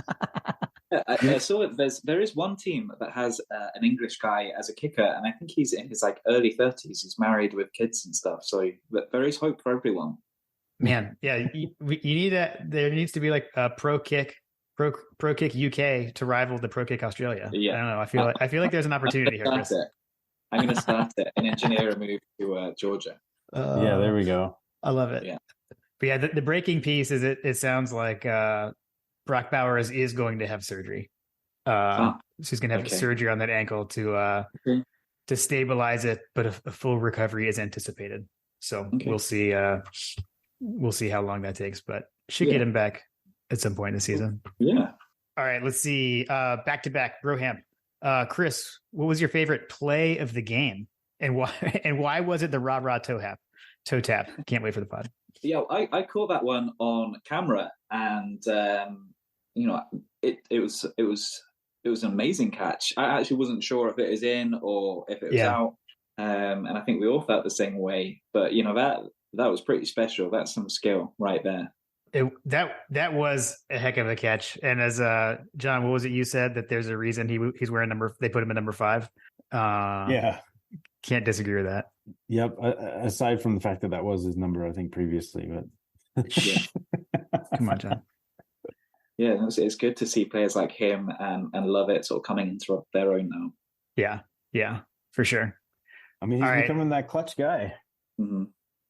I saw there is one team that has an English guy as a kicker, and I think he's in his like early 30s. He's married with kids and stuff. So there is hope for everyone. Man, yeah, there needs to be like a Pro Kick UK to rival the Pro Kick Australia. Yeah. I don't know. I feel like there's an opportunity here, Chris. I'm going to start it and engineer a move to Georgia. Yeah, there we go. I love it. Yeah. But yeah, the breaking piece is it sounds like Brock Bowers is going to have surgery. She's going to have surgery on that ankle to stabilize it, but a full recovery is anticipated. So we'll see. We'll see how long that takes, but should get him back at some point in the season. Yeah. All right, let's see. Back to back, Broham. Chris, what was your favorite play of the game, and why? And why was it the rah toe tap? Can't wait for the pod. Yeah, I caught that one on camera, and it was an amazing catch. I actually wasn't sure if it was in or if it was out, and I think we all felt the same way. But That was pretty special. That's some skill right there. That was a heck of a catch. And as John, what was it you said that there's a reason he's wearing they put him at number 5? Yeah, can't disagree with that. Yep. Aside from the fact that was his number, I think previously, but yeah. Come on, John. Yeah, it's good to see players like him and Lovett sort of coming into their own now. Yeah, for sure. I mean, he's becoming that clutch guy. Mm-hmm.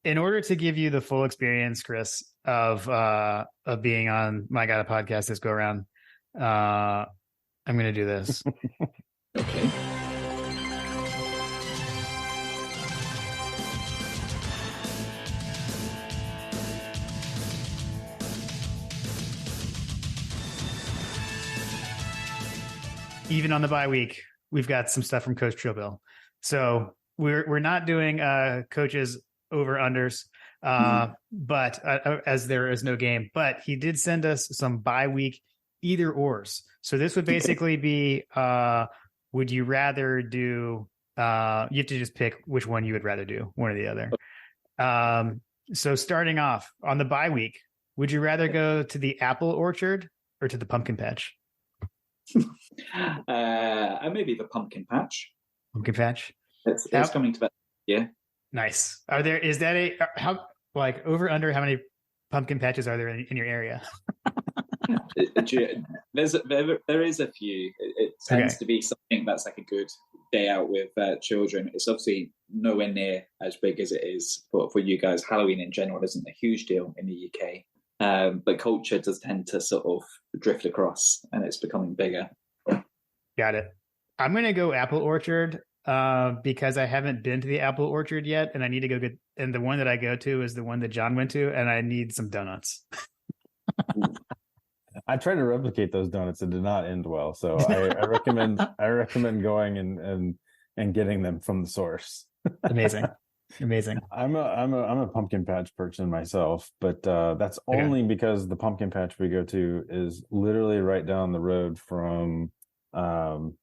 In order to give you the full experience, Chris, of being on My God podcast this go around, I'm going to do this. Okay. Even on the bye week, we've got some stuff from Coach Trillbill. So we're not doing coaches over unders, but as there is no game. But he did send us some bye week either ors. So this would basically be: would you rather do? You have to just pick which one you would rather do, one or the other. So starting off on the bye week, would you rather go to the apple orchard or to the pumpkin patch? Maybe the pumpkin patch. Pumpkin patch. It's coming to that. Yeah. Nice. Is that how over under how many pumpkin patches are there in your area? There is a few. It tends to be something that's like a good day out with children. It's obviously nowhere near as big as it is for you guys. Halloween in general isn't a huge deal in the UK. But culture does tend to sort of drift across, and it's becoming bigger. Got it. I'm going to go apple orchard because I haven't been to the apple orchard yet, and I need to go get. And the one that I go to is the one that John went to, and I need some donuts. I tried to replicate those donuts; it did not end well. So I recommend going and getting them from the source. Amazing. I'm a pumpkin patch person myself, but that's only because the pumpkin patch we go to is literally right down the road from Amicalola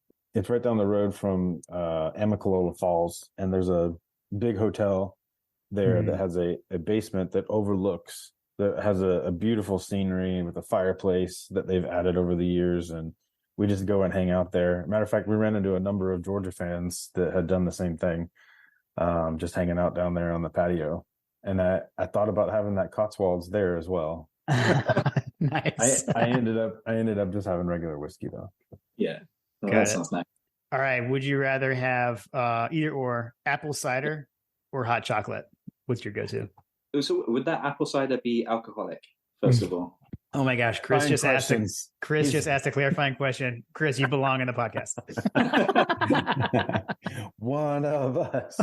Falls, and there's a big hotel there that has a basement that has a beautiful scenery with a fireplace that they've added over the years, and we just go and hang out there. Matter of fact, we ran into a number of Georgia fans that had done the same thing. Just hanging out down there on the patio. And I thought about having that Cotswolds there as well. Nice. I ended up just having regular whiskey though. Yeah. Well, that sounds nice. All right. Would you rather have either or apple cider or hot chocolate? What's your go-to? So would that apple cider be alcoholic, first of all? Oh my gosh, Chris just asked a clarifying question. Chris, you belong in the podcast. One of us.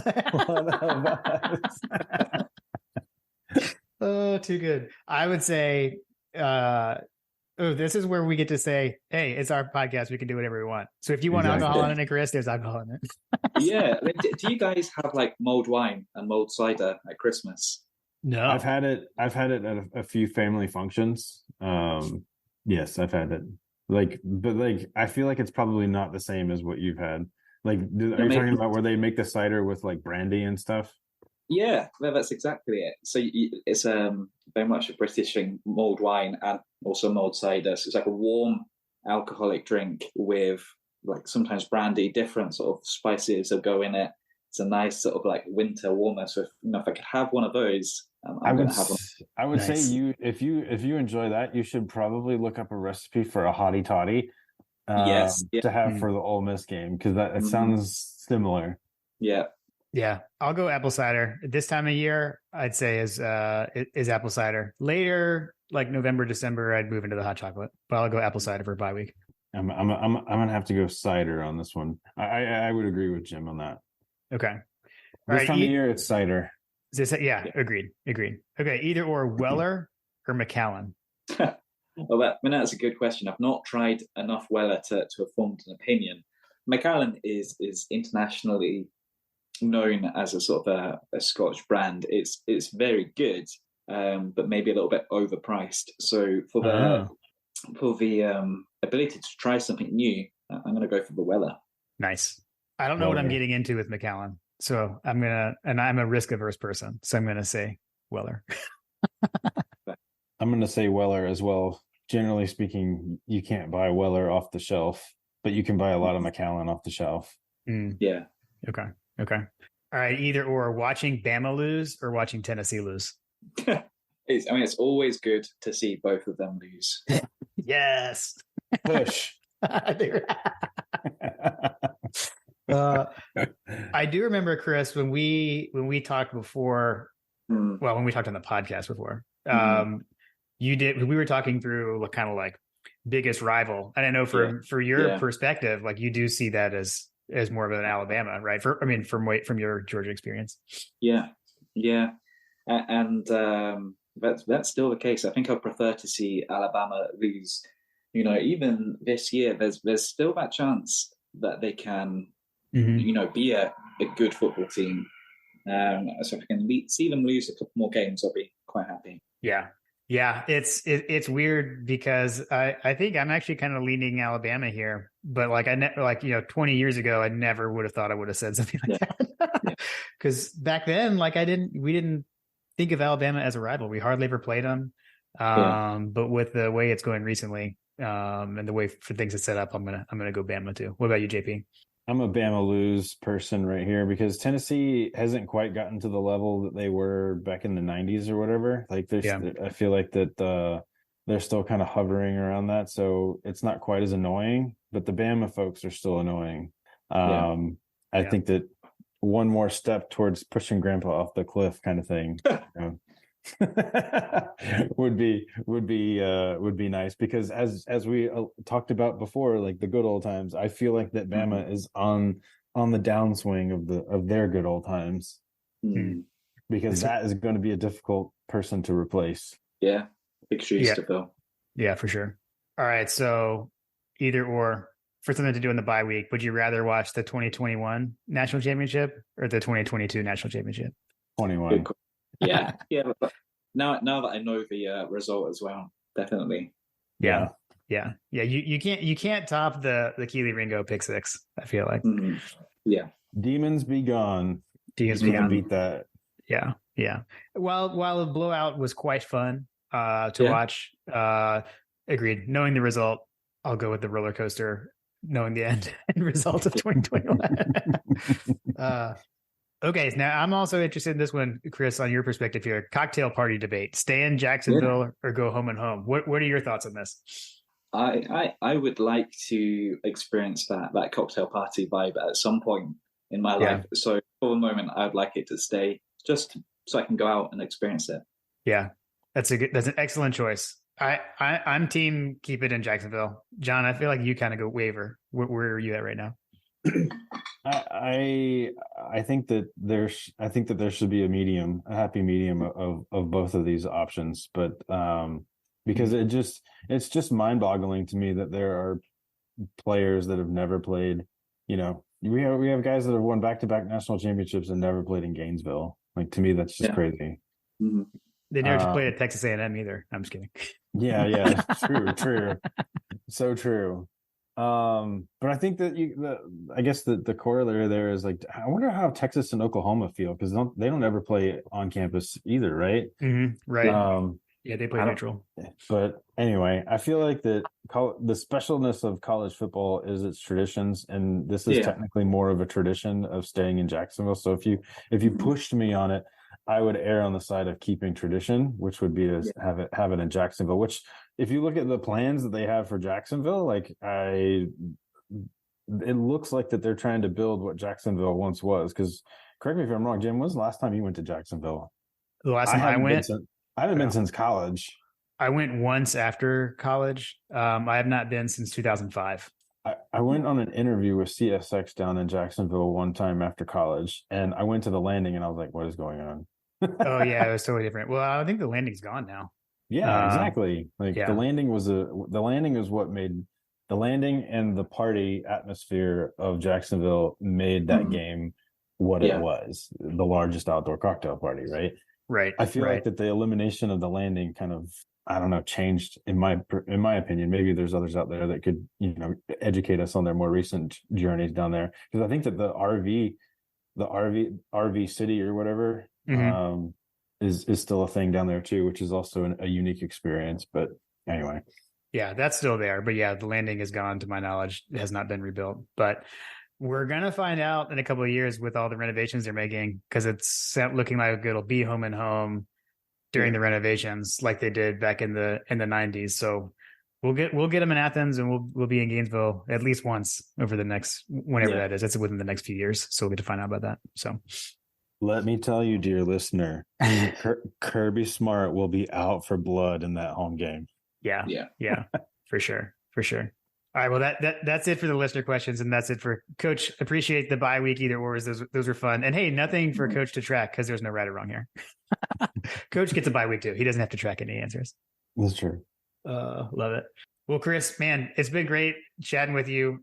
Oh, too good. I would say, this is where we get to say, hey, it's our podcast. We can do whatever we want. So if you want alcohol in it, Chris, there's alcohol in it. Yeah. Do you guys have like mulled wine and mulled cider at Christmas? No, I've had it at a few family functions. Yes, I've had it. But I feel like it's probably not the same as what you've had. Are you talking about where they make the cider with like brandy and stuff? Yeah, that's exactly it. So it's very much a British thing, mulled wine and also mulled cider. So it's like a warm alcoholic drink with like sometimes brandy, different sort of spices that go in it. It's a nice sort of like winter warmer. So if I could have one of those, I'm going to have one. I would say if you enjoy that, you should probably look up a recipe for a hottie toddy. To have for the Ole Miss game, because it sounds similar. Yeah, I'll go apple cider. This time of year, I'd say is apple cider. Later, like November, December, I'd move into the hot chocolate. But I'll go apple cider for bye week. I'm gonna have to go cider on this one. I would agree with Jim on that. Okay. This time of year, it's cider. Agreed. Okay, either or Weller or Macallan. Well, that's a good question. I've not tried enough Weller to have formed an opinion. Macallan is internationally known as a sort of a Scotch brand. It's very good, but maybe a little bit overpriced. So for the ability to try something new, I'm going to go for the Weller. Nice. I don't know what I'm getting into with Macallan, so I'm a risk averse person, so I'm going to say Weller. I'm going to say Weller as well. Generally speaking, you can't buy Weller off the shelf, but you can buy a lot of McAllen off the shelf. Yeah. Okay. All right. Either or, watching Bama lose or watching Tennessee lose. It's always good to see both of them lose. Yes. Push. I do remember, Chris, when we talked before. Well, when we talked on the podcast before, we were talking through kind of like biggest rival, and I know for your perspective, like you do see that as more of an Alabama, right? From your Georgia experience. Yeah, and that's still the case. I think I prefer to see Alabama lose. Even this year, there's still that chance that they can, be a good football team. So if I can see them lose a couple more games, I'll be quite happy. Yeah. It's weird because I think I'm actually kind of leaning Alabama here, but 20 years ago, I never would have thought I would have said something like that. Because back then, we didn't think of Alabama as a rival. We hardly ever played them. But with the way it's going recently, and the way for things to set up, I'm gonna go Bama too. What about you, JP? I'm a Bama lose person right here because Tennessee hasn't quite gotten to the level that they were back in the 90s or whatever. I feel like that they're still kind of hovering around that. So it's not quite as annoying, but the Bama folks are still annoying. I think that one more step towards pushing grandpa off the cliff kind of thing would be nice, because as we talked about before, like the good old times, I feel like that Bama is on the downswing of their good old times, because that is going to be a difficult person to replace. Big shoes to fill. For sure. All right, so either or, for something to do in the bye week, would you rather watch the 2021 national championship or the 2022 national championship? 21. Yeah. Now that I know the result as well, definitely. Yeah. You can't top the Keely Ringo pick six, I feel like. Yeah. Demons be gone. Demons be gone. Beat that. Yeah. While the blowout was quite fun to watch, agreed. Knowing the result, I'll go with the roller coaster. Knowing the end result of 2021. Okay, now I'm also interested in this one, Chris, on your perspective here. Cocktail party debate: stay in Jacksonville or go home and home. What are your thoughts on this? I would like to experience that cocktail party vibe at some point in my life. So for the moment, I'd like it to stay, just so I can go out and experience it. Yeah, that's an excellent choice. I'm team keep it in Jacksonville. John, I feel like you kind of go waiver. Where are you at right now? I think that there should be a happy medium of both of these options, but because it's just mind-boggling to me that there are players that have never played. We have guys that have won back-to-back national championships and never played in Gainesville. Like, to me, that's just crazy. Mm-hmm. They never played at Texas A&M either. I'm just kidding. Yeah, true, so true. But I think that I guess the corollary there is, like, I wonder how Texas and Oklahoma feel, because they don't ever play on campus either, right? Right. They play neutral. But anyway, I feel like that the specialness of college football is its traditions, and this is technically more of a tradition of staying in Jacksonville. So if you pushed me on it, I would err on the side of keeping tradition, which would be to have it in Jacksonville. Which, if you look at the plans that they have for Jacksonville, it looks like that they're trying to build what Jacksonville once was. Because, correct me if I'm wrong, Jim, when's the last time you went to Jacksonville? The last time I went, I haven't been since college. I went once after college. I have not been since 2005. I went on an interview with CSX down in Jacksonville one time after college, and I went to the landing and I was like, what is going on? Oh yeah, it was totally different. Well, I think the landing's gone now. Yeah, exactly. The landing is what made the landing, and the party atmosphere of Jacksonville made that game what it was, the largest outdoor cocktail party, right? Right. I feel like that the elimination of the landing kind of, I don't know, changed in my opinion. Maybe there's others out there that could, educate us on their more recent journeys down there. Because I think that the RV city or whatever, is still a thing down there too, which is also a unique experience. But anyway. Yeah, that's still there. But yeah, the landing is gone to my knowledge. It has not been rebuilt. But we're going to find out in a couple of years with all the renovations they're making, because it's looking like it'll be home and home during the renovations like they did back in the 90s. So we'll get them in Athens, and we'll be in Gainesville at least once over the next, whenever that is. That's within the next few years. So we'll get to find out about that. So let me tell you, dear listener, Kirby Smart will be out for blood in that home game. Yeah, for sure. All right, well that's it for the listener questions, and that's it for Coach. Appreciate the bye week either or. Those were fun, and hey, nothing for Coach to track because there's no right or wrong here. Coach gets a bye week too. He doesn't have to track any answers. That's true. Love it. Well, Chris, man, it's been great chatting with you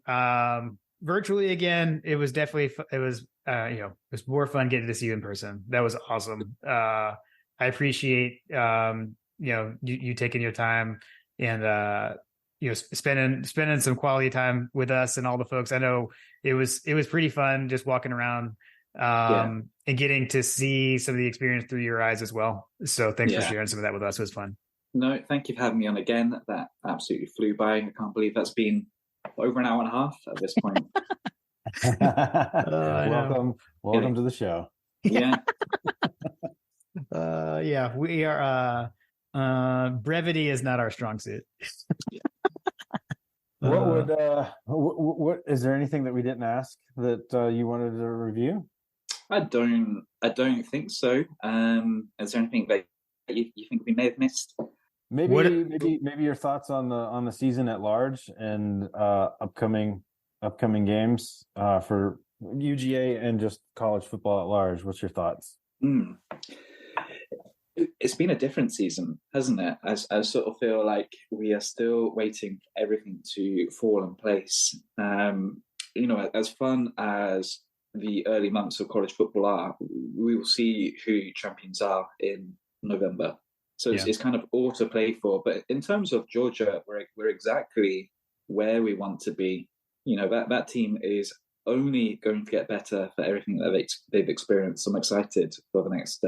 virtually again. It was definitely it was more fun getting to see you in person. That was awesome. I appreciate you taking your time and spending some quality time with us and all the folks. I know it was pretty fun just walking around and getting to see some of the experience through your eyes as well. So thanks for sharing some of that with us. It was fun. No, thank you for having me on again. That absolutely flew by. I can't believe that's been over an hour and a half at this point. Welcome to the show. Yeah. We are brevity is not our strong suit. What is there anything that we didn't ask that you wanted to review? I don't think so. Is there anything that you think we may have missed? Maybe your thoughts on the season at large and upcoming games for UGA and just college football at large. What's your thoughts? It's been a different season, hasn't it? I sort of feel like we are still waiting for everything to fall in place. As fun as the early months of college football are, we will see who champions are in November. So it's kind of all to play for. But in terms of Georgia, we're exactly where we want to be. That team is only going to get better for everything that they've experienced. I'm excited for the next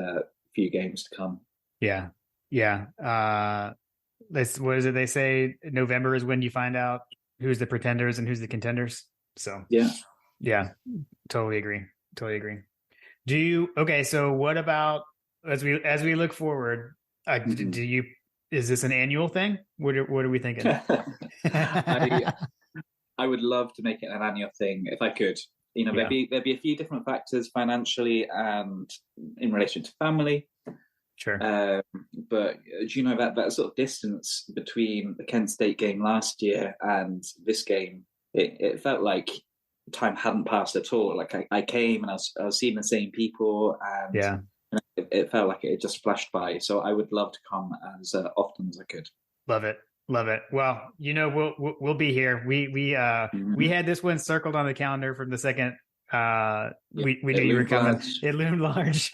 few games to come. Yeah. What is it they say? November is when you find out who's the pretenders and who's the contenders. So yeah, totally agree. So what about as we look forward? Is this an annual thing? What are we thinking? I would love to make it an annual thing if I could. There'd be a few different factors financially and in relation to family. Sure. But do you know that sort of distance between the Kent State game last year and this game, it felt like time hadn't passed at all. Like I came and I was seeing the same people, and it felt like it just flashed by. So I would love to come as often as I could. Love it. Well, we'll be here. We had this one circled on the calendar from the second we knew you were coming. It loomed large.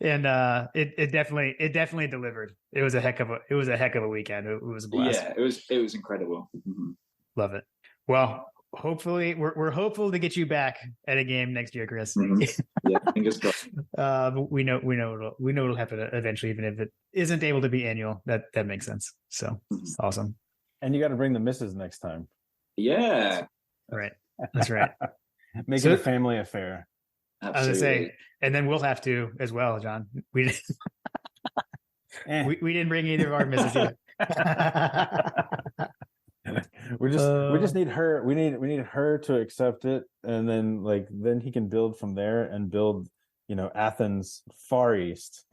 And it definitely delivered. It was a heck of a weekend. It was a blast. Yeah, it was incredible. Mm-hmm. Love it. Well, hopefully we're hopeful to get you back at a game next year, Chris. Mm-hmm. Yeah, fingers crossed. We know it'll happen eventually, even if it isn't able to be annual. That makes sense. So awesome. And you got to bring the missus next time. Yeah. All right. That's right. Make it a family affair. Absolutely. I was gonna say, and then we'll have to as well, John. We didn't bring either of our misses either. we just need her. We need her to accept it, and then he can build from there and build, Athens Far East.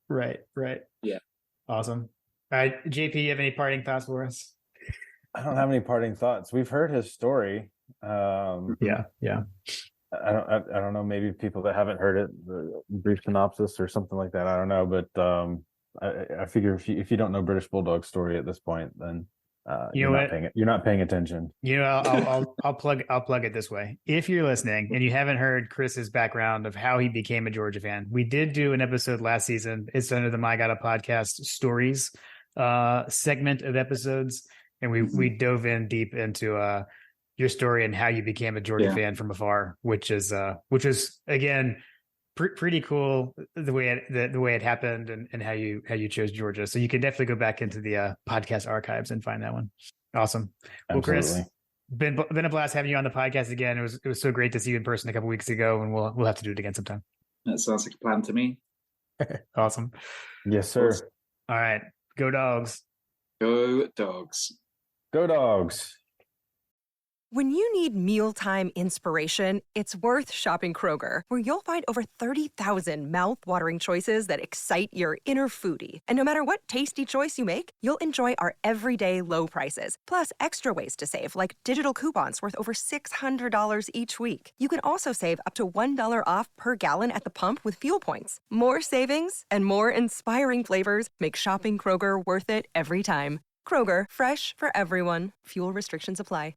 Right. Yeah. Awesome. All right, JP, you have any parting thoughts for us? I don't have any parting thoughts. We've heard his story. Yeah. I don't know. Maybe people that haven't heard it, brief synopsis or something like that. I don't know, but I figure if you don't know British Bulldog story at this point, then you're not paying attention. I'll plug it this way. If you're listening and you haven't heard Chris's background of how he became a Georgia fan, we did do an episode last season. It's under the My Gotta Podcast stories segment of episodes, and we dove in deep into your story and how you became a Georgia fan from afar, which is again pretty cool the way it happened and how you chose Georgia. So you can definitely go back into the podcast archives and find that one. Awesome. Well, Chris, been a blast having you on the podcast again. It was so great to see you in person a couple weeks ago, and we'll have to do it again sometime. That sounds like a plan to me. Awesome. Yes, sir. All right. Go Dogs. Go Dogs. Go Dogs. When you need mealtime inspiration, it's worth shopping Kroger, where you'll find over 30,000 mouth-watering choices that excite your inner foodie. And no matter what tasty choice you make, you'll enjoy our everyday low prices, plus extra ways to save, like digital coupons worth over $600 each week. You can also save up to $1 off per gallon at the pump with fuel points. More savings and more inspiring flavors make shopping Kroger worth it every time. Kroger, fresh for everyone. Fuel restrictions apply.